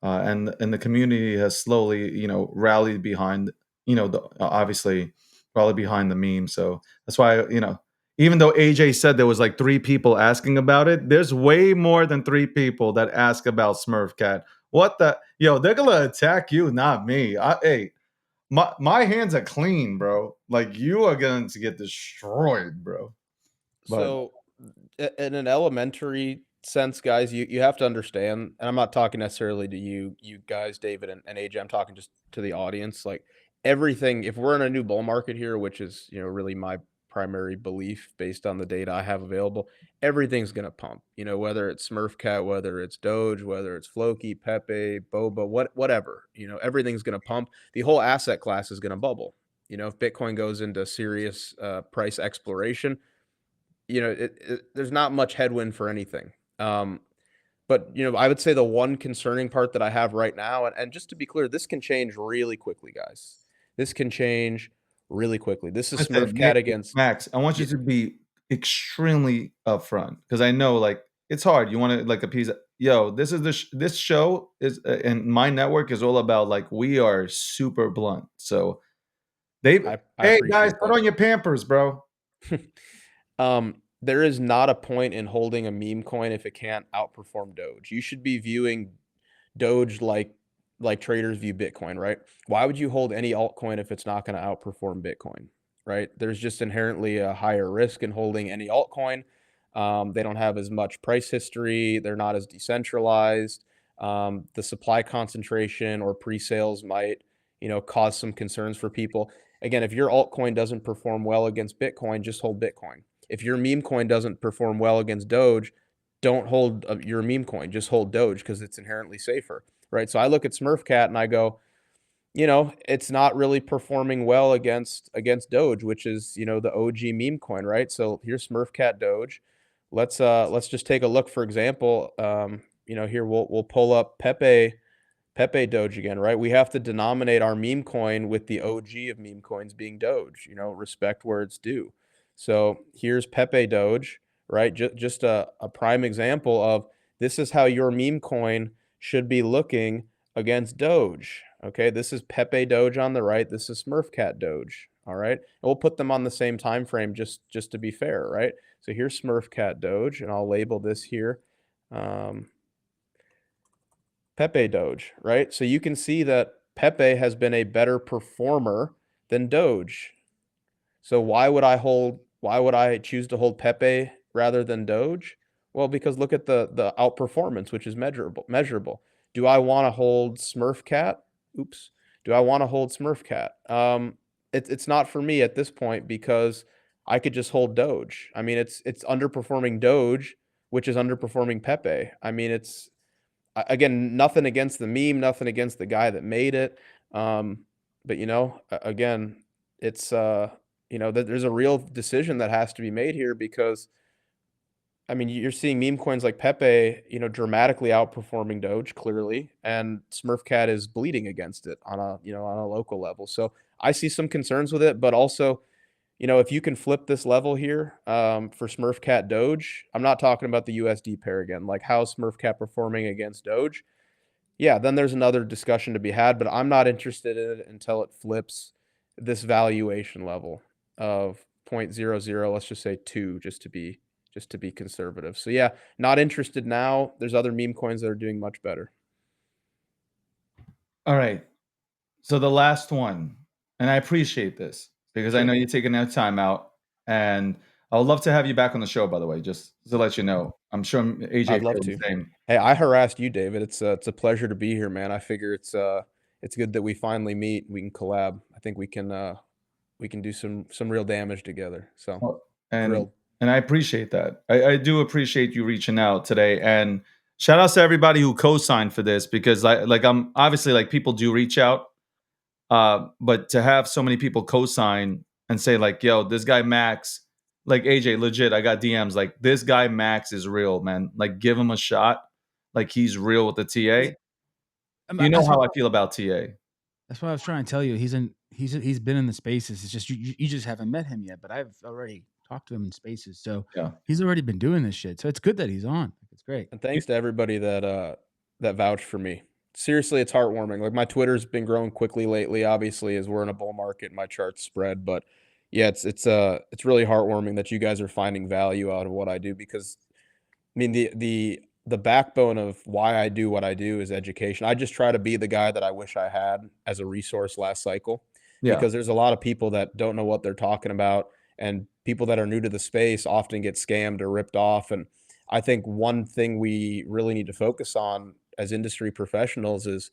Speaker 1: and the community has slowly, rallied behind, obviously rallied behind the meme. So that's why, even though AJ said there was like 3 people asking about it, there's way more than 3 people that ask about Smurf Cat. What the they're gonna attack you, not me. Hey, my hands are clean, bro. Like, you are going to get destroyed, bro. But
Speaker 2: So in an elementary sense, guys, you have to understand, and I'm not talking necessarily to you guys, David and AJ, I'm talking just to the audience. Like, everything, if we're in a new bull market here, which is, you know, really my primary belief based on the data I have available, everything's going to pump, you know, whether it's Smurf Cat, whether it's Doge, whether it's Floki, Pepe, Bobo, whatever, you know, everything's going to pump. The whole asset class is going to bubble. You know, if Bitcoin goes into serious price exploration, you know, there's not much headwind for anything. But, you know, I would say the one concerning part that I have right now, and just to be clear, this can change really quickly, guys. This can change really quickly. This is Smurf Cat against
Speaker 1: Max, I want you to be extremely upfront, because I know, like, it's hard. You want to, like, appease. Yo, this is this show is, and my network is all about, like, we are super blunt. So
Speaker 2: I
Speaker 1: hey guys,
Speaker 2: appreciate
Speaker 1: put
Speaker 2: that.
Speaker 1: on your Pampers, bro.
Speaker 2: There is not a point in holding a meme coin if it can't outperform Doge. You should be viewing Doge like traders view Bitcoin, right? Why would you hold any altcoin if it's not going to outperform Bitcoin, right? There's just inherently a higher risk in holding any altcoin. They don't have as much price history. They're not as decentralized. The supply concentration or pre-sales might, you know, cause some concerns for people. Again, if your altcoin doesn't perform well against Bitcoin, just hold Bitcoin. If your meme coin doesn't perform well against Doge, don't hold your meme coin. Just hold Doge because it's inherently safer, right? So I look at Smurf Cat and I go, you know, it's not really performing well against Doge, which is, you know, the OG meme coin, right? So here's Smurf Cat Doge. Let's just take a look. For example, you know, here we'll pull up Pepe Doge again, right? We have to denominate our meme coin with the OG of meme coins being Doge, you know, respect where it's due. So here's Pepe Doge, right? Just a prime example of this is how your meme coin should be looking against Doge. Okay, this is Pepe Doge on the right. This is Smurf Cat Doge. All right, and we'll put them on the same time frame just to be fair, right? So here's Smurf Cat Doge, and I'll label this here. Pepe Doge, right? So you can see that Pepe has been a better performer than Doge. So why would I choose to hold Pepe rather than Doge? Well, because look at the outperformance, which is measurable. Do I want to hold Smurf Cat? Oops. Do I want to hold Smurf Cat? It's not for me at this point because I could just hold Doge. I mean, it's underperforming Doge, which is underperforming Pepe. I mean, it's again, nothing against the meme, nothing against the guy that made it. But again, it's there's a real decision that has to be made here because I mean, you're seeing meme coins like Pepe, dramatically outperforming Doge clearly, and Smurfcat is bleeding against it on a local level. So I see some concerns with it, but also, if you can flip this level here for Smurfcat Doge, I'm not talking about the USD pair again. Like how's Smurfcat performing against Doge? Yeah, then there's another discussion to be had, but I'm not interested in it until it flips this valuation level of 0.00, let's just say 2, just to be conservative. So yeah, not interested now. There's other meme coins that are doing much better.
Speaker 1: All right. So the last one, and I appreciate this because I
Speaker 2: Sure.
Speaker 1: know you're taking that time out, and I would love to have you back on the show. By the way, just to let you know, I'm sure AJ
Speaker 2: I'd love
Speaker 1: feels the
Speaker 2: to.
Speaker 1: same.
Speaker 2: Hey, I harassed you, David. It's a pleasure to be here, man. I figure it's good that we finally meet. We can collab. I think we can do some real damage together. So
Speaker 1: Well, and
Speaker 2: thrilled.
Speaker 1: and I appreciate that. I do appreciate you reaching out today, and shout outs to everybody who co-signed for this because I'm obviously like people do reach out, but to have so many people co-sign and say like, "Yo, this guy Max," like AJ, legit, I got DMs like this guy Max is real, man. Like, give him a shot. Like he's real with the
Speaker 3: Yeah,
Speaker 1: TA. You know
Speaker 3: that's
Speaker 1: how
Speaker 3: what
Speaker 1: I feel about TA.
Speaker 3: I was trying to tell you. He's been in the spaces. It's just you just haven't met him yet. But I've already talked to him in spaces, so
Speaker 1: Yeah.
Speaker 3: he's already been doing this shit. So it's good that he's on. It's great.
Speaker 2: And thanks to everybody that vouched for me. Seriously, it's heartwarming. Like my Twitter's been growing quickly lately, obviously, as we're in a bull market and my charts spread. But yeah, it's really heartwarming that you guys are finding value out of what I do because I mean the backbone of why I do what I do is education. I just try to be the guy that I wish I had as a resource last cycle
Speaker 1: Yeah.
Speaker 2: because there's a lot of people that don't know what they're talking about and people that are new to the space often get scammed or ripped off. And I think one thing we really need to focus on as industry professionals is,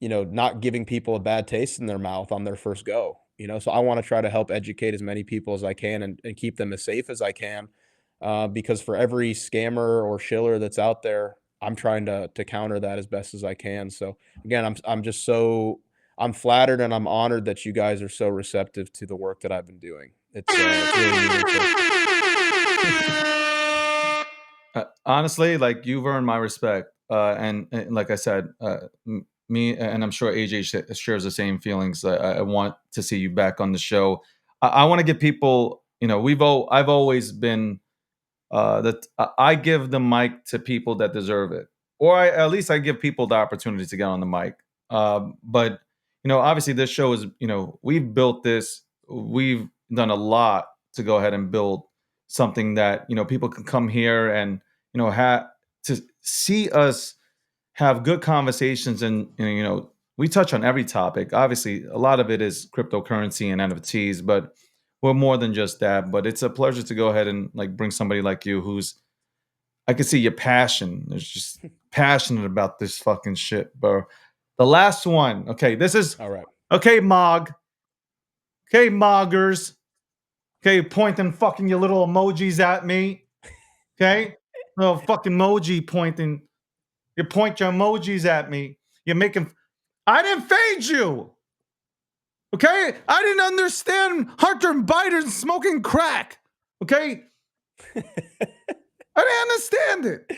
Speaker 2: not giving people a bad taste in their mouth on their first go. So I want to try to help educate as many people as I can and keep them as safe as I can. Because for every scammer or shiller that's out there, I'm trying to counter that as best as I can. So again, I'm flattered and I'm honored that you guys are so receptive to the work that I've been doing. It's really meaningful.
Speaker 1: Honestly, like you've earned my respect, and like I said, me and I'm sure AJ shares the same feelings. I want to see you back on the show. I want to give people, I've always been that I give the mic to people that deserve it, or at least I give people the opportunity to get on the mic. But obviously, this show is, we've built this, we've done a lot to go ahead and build something that people can come here and have to see us have good conversations, and we touch on every topic. Obviously, a lot of it is cryptocurrency and NFTs, but we're more than just that. But it's a pleasure to go ahead and like bring somebody like you who's I can see your passion. There's just passionate about this fucking shit, bro. The last one. Okay, this is
Speaker 2: All right.
Speaker 1: okay, Mog. Okay, Moggers. Okay, pointing fucking your little emojis at me. Okay? Little fucking emoji pointing. You point your emojis at me. You're making I didn't fade you. Okay? I didn't understand Hunter Biden smoking crack. Okay? I didn't understand it.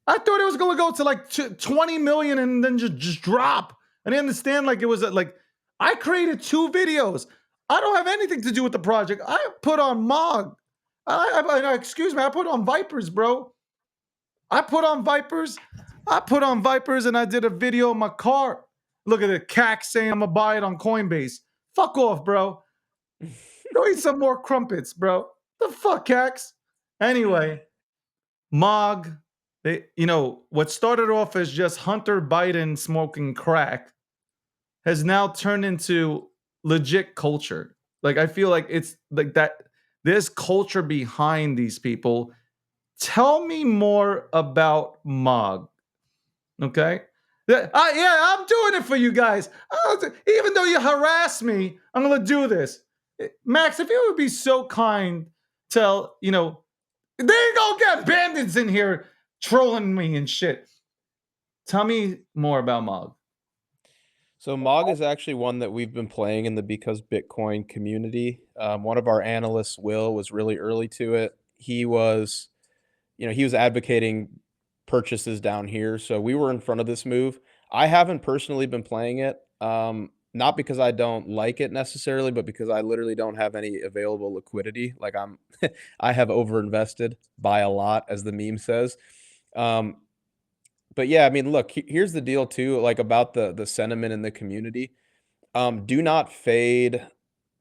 Speaker 1: I thought it was going to go to like 20 million and then just drop. I didn't understand like it was like I created 2 videos. I don't have anything to do with the project. I put on MOG. Excuse me, I put on Vipers, bro. I put on Vipers. And I did a video in my car. Look at it, CAC saying I'm gonna buy it on Coinbase. Fuck off, bro. Go eat some more crumpets, bro. The fuck, CACs. Anyway, MOG, what started off as just Hunter Biden smoking crack has now turned into legit culture. Like, I feel like it's like that. There's culture behind these people. Tell me more about MOG. Okay. Yeah, I'm doing it for you guys. Even though you harass me, I'm gonna do this. Max, if you would be so kind, tell there you go, get bandits in here trolling me and shit. Tell me more about MOG.
Speaker 2: So MOG is actually one that we've been playing in the Because Bitcoin community. One of our analysts, Will, was really early to it. He was advocating purchases down here. So we were in front of this move. I haven't personally been playing it. Not because I don't like it necessarily, but because I literally don't have any available liquidity. Like I have overinvested by a lot, as the meme says. But yeah, I mean, look, here's the deal too, like about the sentiment in the community. Do not fade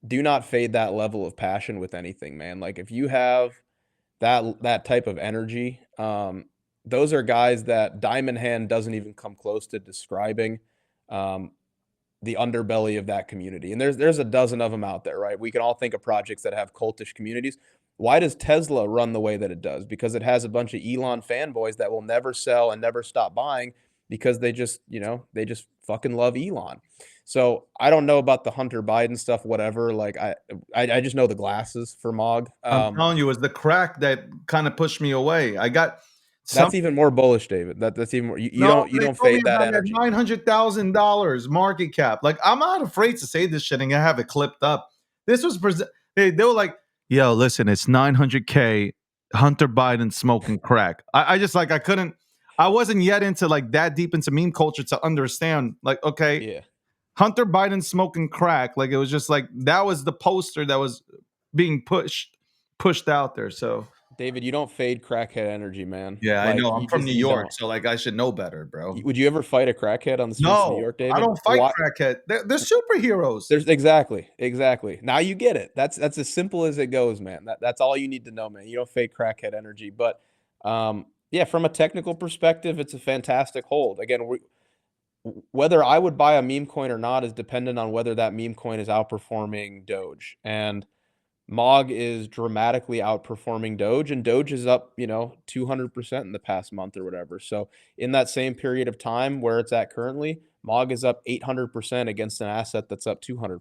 Speaker 2: that level of passion with anything, man. Like if you have that type of energy, those are guys that Diamond Hand doesn't even come close to describing. Um, the underbelly of that community. And there's a dozen of them out there, right? We can all think of projects that have cultish communities. Why does Tesla run the way that it does? Because it has a bunch of Elon fanboys that will never sell and never stop buying because they just fucking love Elon. So I don't know about the Hunter Biden stuff, whatever. Like I just know the glasses for MOG.
Speaker 1: I'm telling you, it was the crack that kind of pushed me away. I got
Speaker 2: That's even more bullish, David. That's even more. You
Speaker 1: they
Speaker 2: don't
Speaker 1: told me
Speaker 2: fade that
Speaker 1: about that
Speaker 2: energy.
Speaker 1: $900,000 market cap. Like, I'm not afraid to say this shit and I have it clipped up. This was they were like, yo, listen, it's 900K. Hunter Biden smoking crack. I wasn't yet into like that deep into meme culture to understand. Like, okay,
Speaker 2: Yeah.
Speaker 1: Hunter Biden smoking crack. Like, it was just like that was the poster that was being pushed out there. So
Speaker 2: David, you don't fade crackhead energy, man.
Speaker 1: yeah, I
Speaker 2: Like
Speaker 1: know. I'm from New
Speaker 2: you
Speaker 1: York,
Speaker 2: don't.
Speaker 1: so like I should know better, bro.
Speaker 2: Would you ever fight a crackhead on the streets of New
Speaker 1: No,
Speaker 2: York,
Speaker 1: I
Speaker 2: David?
Speaker 1: don't fight
Speaker 2: Why?
Speaker 1: crackhead. They're superheroes.
Speaker 2: There's exactly. Now you get it. That's as simple as it goes, man. That's all you need to know, man. You don't fake crackhead energy, but yeah, from a technical perspective, it's a fantastic hold. Again, whether I would buy a meme coin or not is dependent on whether that meme coin is outperforming Doge. And MOG is dramatically outperforming Doge, and Doge is up, 200% in the past month or whatever. So in that same period of time where it's at currently, MOG is up 800% against an asset that's up 200%.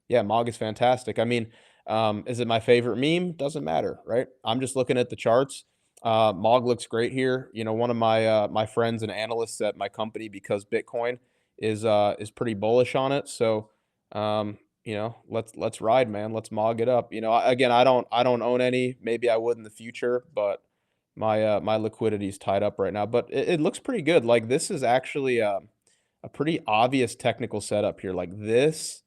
Speaker 2: Yeah, MOG is fantastic. I mean, is it my favorite meme? Doesn't matter, right? I'm just looking at the charts. MOG looks great here. One of my friends and analysts at my company, Because Bitcoin, is pretty bullish on it. So let's ride, man. Let's MOG it up. Again, I don't own any. Maybe I would in the future, but my liquidity is tied up right now. But it looks pretty good. Like this is actually a pretty obvious technical setup here. Like this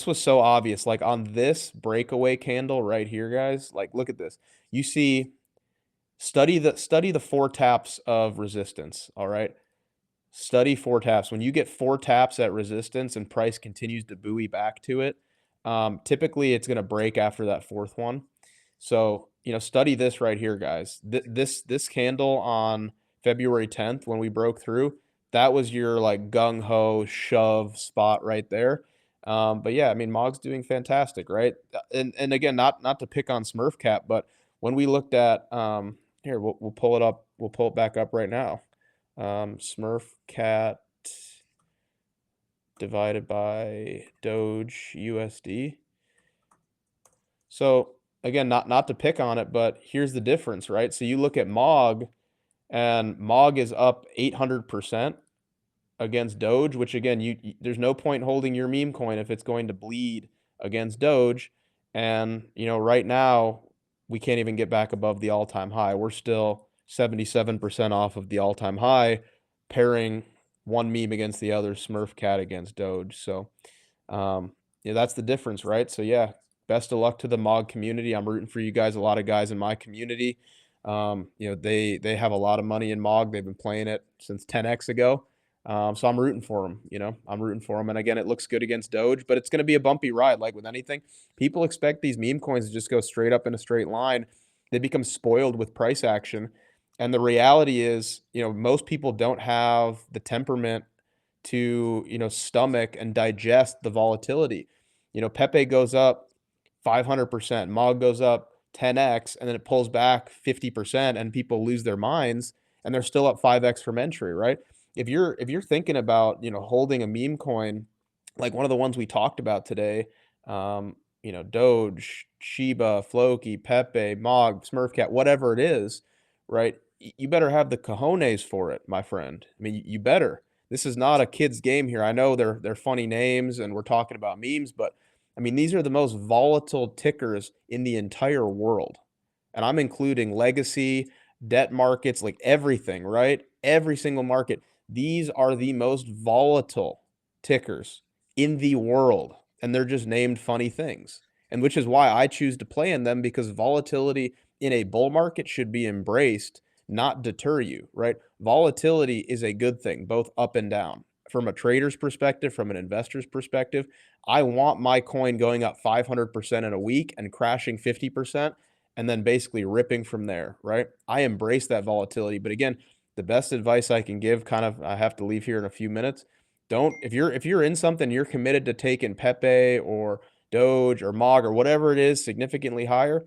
Speaker 2: was so obvious. Like on this breakaway candle right here, guys. Like look at this. You see, study the 4 taps of resistance. All right. Study 4 taps. When you get 4 taps at resistance and price continues to buoy back to it, typically it's going to break after that 4th one. So, study this right here, guys. This candle on February 10th when we broke through, that was your like gung-ho shove spot right there. But yeah, I mean, MOG's doing fantastic, right? And again, not to pick on Smurf Cat, but when we looked at here, we'll pull it up. We'll pull it back up right now. Smurf Cat divided by Doge USD. So again, not to pick on it, but here's the difference, right? So you look at MOG, and MOG is up 800% against Doge, which again, there's no point holding your meme coin if it's going to bleed against Doge. And right now we can't even get back above the all-time high. We're still 77% off of the all-time high, pairing one meme against the other, Smurf Cat against Doge. So that's the difference, right? So yeah, best of luck to the MOG community. I'm rooting for you guys. A lot of guys in my community, they have a lot of money in MOG. They've been playing it since 10x ago. So I'm rooting for them. I'm rooting for them. And again, it looks good against Doge, but it's going to be a bumpy ride. Like with anything, people expect these meme coins to just go straight up in a straight line. They become spoiled with price action. And the reality is, most people don't have the temperament to, stomach and digest the volatility. Pepe goes up 500%, MOG goes up 10x, and then it pulls back 50%, and people lose their minds, and they're still up 5x from entry, right? If you're thinking about, holding a meme coin, like one of the ones we talked about today, Doge, Shiba, Floki, Pepe, MOG, Smurf Cat, whatever it is, right? You better have the cojones for it, my friend. I mean, you better. This is not a kid's game here. I know they're funny names and we're talking about memes, but I mean, these are the most volatile tickers in the entire world. And I'm including legacy, debt markets, like everything, right? Every single market. These are the most volatile tickers in the world. And they're just named funny things. And which is why I choose to play in them, because volatility in a bull market should be embraced, not deter you, right? Volatility is a good thing, both up and down. From a trader's perspective, from an investor's perspective, I want my coin going up 500% in a week and crashing 50% and then basically ripping from there, right? I embrace that volatility. But again, the best advice I can give, I have to leave here in a few minutes. If you're in something, you're committed to taking Pepe or Doge or MOG or whatever it is significantly higher,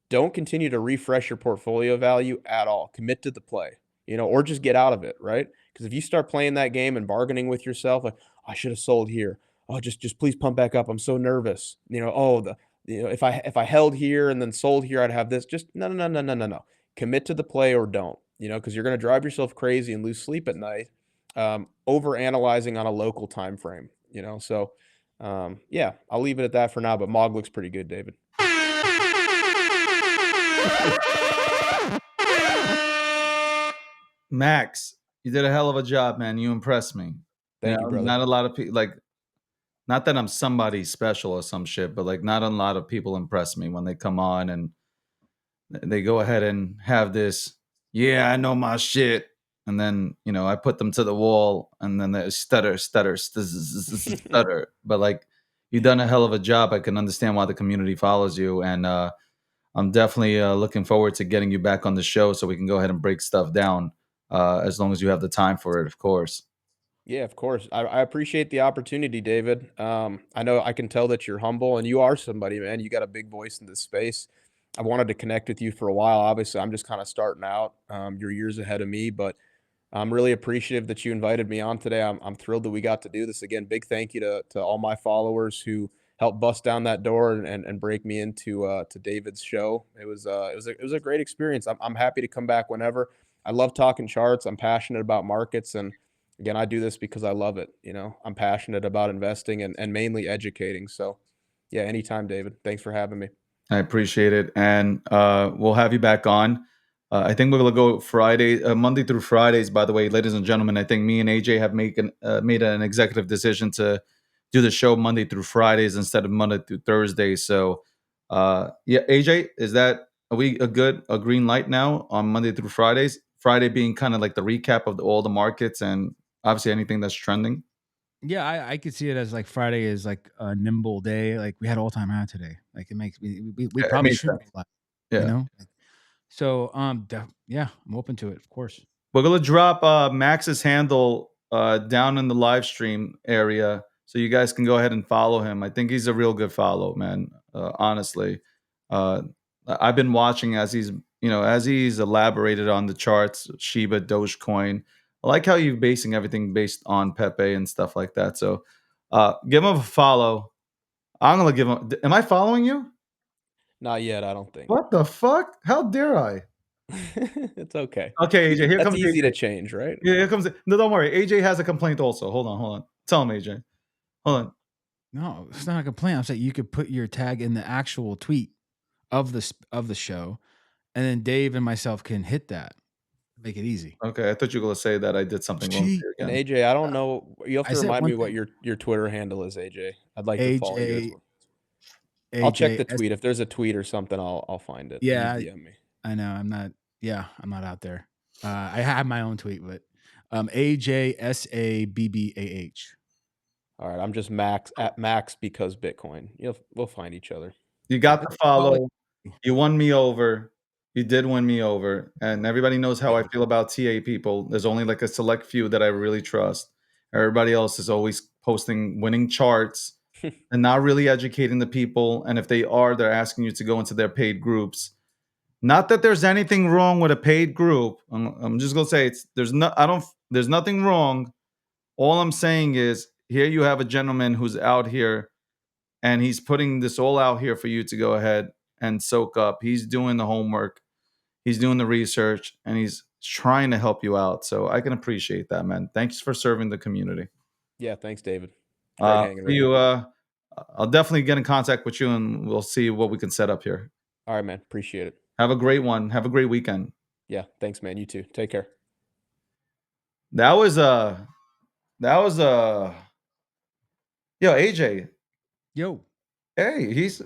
Speaker 2: don't continue to refresh your portfolio value at all. Commit to the play, or just get out of it, right? Because if you start playing that game and bargaining with yourself, like, I should have sold here. Oh, just please pump back up. I'm so nervous. If I held here and then sold here, I'd have this. Just no. Commit to the play or don't, because you're going to drive yourself crazy and lose sleep at night, over analyzing on a local time frame, So, yeah, I'll leave it at that for now. But MOG looks pretty good, David.
Speaker 1: Max, you did a hell of a job, man. You impressed me.
Speaker 2: Thank you, brother.
Speaker 1: Not a lot of people, like, not that I'm somebody special or some shit, but like, not a lot of people impress me when they come on and they go ahead and have this, yeah, I know my shit. And then, I put them to the wall and then they stutter. But like, you've done a hell of a job. I can understand why the community follows you. And I'm definitely looking forward to getting you back on the show so we can go ahead and break stuff down, as long as you have the time for it, of course.
Speaker 2: Yeah, of course. I appreciate the opportunity, David. I know I can tell that you're humble and you are somebody, man. You got a big voice in this space. I wanted to connect with you for a while. Obviously, I'm just kind of starting out. You're years ahead of me, but I'm really appreciative that you invited me on today. I'm thrilled that we got to do this again. Big thank you to all my followers who helped bust down that door and break me into to David's show. It was a great experience. I'm happy to come back whenever. I love talking charts. I'm passionate about markets, and again, I do this because I love it. I'm passionate about investing and mainly educating. So, yeah, anytime, David. Thanks for having me.
Speaker 1: I appreciate it. And we'll have you back on. I think we're going to go Monday through Fridays, by the way, ladies and gentlemen. I think me and AJ have made an executive decision to do the show Monday through Fridays instead of Monday through Thursdays. So, yeah, AJ, are we a green light now on Monday through Fridays? Friday being kind of like the recap of all the markets and obviously anything that's trending.
Speaker 3: Yeah, I could see it as like Friday is like a nimble day. Like we had all time high today. Like it makes we
Speaker 1: Yeah, it
Speaker 3: probably
Speaker 1: makes
Speaker 3: should
Speaker 1: sense.
Speaker 3: be live,
Speaker 1: Yeah.
Speaker 3: So yeah, I'm open to it, of course.
Speaker 1: We're gonna drop Max's handle down in the live stream area, so you guys can go ahead and follow him. I think he's a real good follow, man. Honestly, uh, I've been watching as he's elaborated on the charts, Shiba, Dogecoin. I like how you're basing everything based on Pepe and stuff like that. So, give him a follow. I'm gonna give him. Am I following you?
Speaker 2: Not yet, I don't think.
Speaker 1: What the fuck? How dare I?
Speaker 2: It's okay.
Speaker 1: Okay, AJ, here
Speaker 2: That's
Speaker 1: comes
Speaker 2: easy
Speaker 1: AJ.
Speaker 2: to change, right?
Speaker 1: Yeah, here comes. No, don't worry. AJ has a complaint also. Hold on. Tell him, AJ. Hold on.
Speaker 3: No, it's not a complaint. I'm saying you could put your tag in the actual tweet of the show, and then Dave and myself can hit that. Make it easy.
Speaker 1: Okay, I thought you were gonna say that I did something wrong
Speaker 3: Gee.
Speaker 1: here
Speaker 2: And
Speaker 1: again.
Speaker 2: AJ, I don't know. You have
Speaker 3: I
Speaker 2: to
Speaker 3: said
Speaker 2: remind
Speaker 3: one
Speaker 2: me what
Speaker 3: thing.
Speaker 2: your Twitter handle is, AJ. I'd like to follow you as
Speaker 3: AJ
Speaker 2: well. I'll check the
Speaker 3: AJ
Speaker 2: tweet. If there's a tweet or something, I'll find it.
Speaker 3: Yeah,
Speaker 2: You DM me.
Speaker 3: I know. I'm not. Yeah, I'm not out there. I have my own tweet, but AJSABBAH.
Speaker 2: All right, I'm just Max at Max because Bitcoin. We'll find each other.
Speaker 1: You got the follow. You won me over. You did win me over, and everybody knows how I feel about TA people. There's only like a select few that I really trust. Everybody else is always posting winning charts and not really educating the people. And if they are, they're asking you to go into their paid groups. Not that there's anything wrong with a paid group. I'm just gonna say there's nothing wrong. All I'm saying is here you have a gentleman who's out here and he's putting this all out here for you to go ahead and soak up. He's doing the homework, he's doing the research, and he's trying to help you out. So I can appreciate that, man. Thanks for serving the community.
Speaker 2: Yeah, thanks, David. Great hanging with
Speaker 1: you. I'll definitely get in contact with you, and we'll see what we can set up here.
Speaker 2: All right, man. Appreciate it.
Speaker 1: Have a great one. Have a great weekend.
Speaker 2: Yeah, thanks, man. You too. Take care.
Speaker 1: That was yo, AJ.
Speaker 3: Yo.
Speaker 1: Hey, he's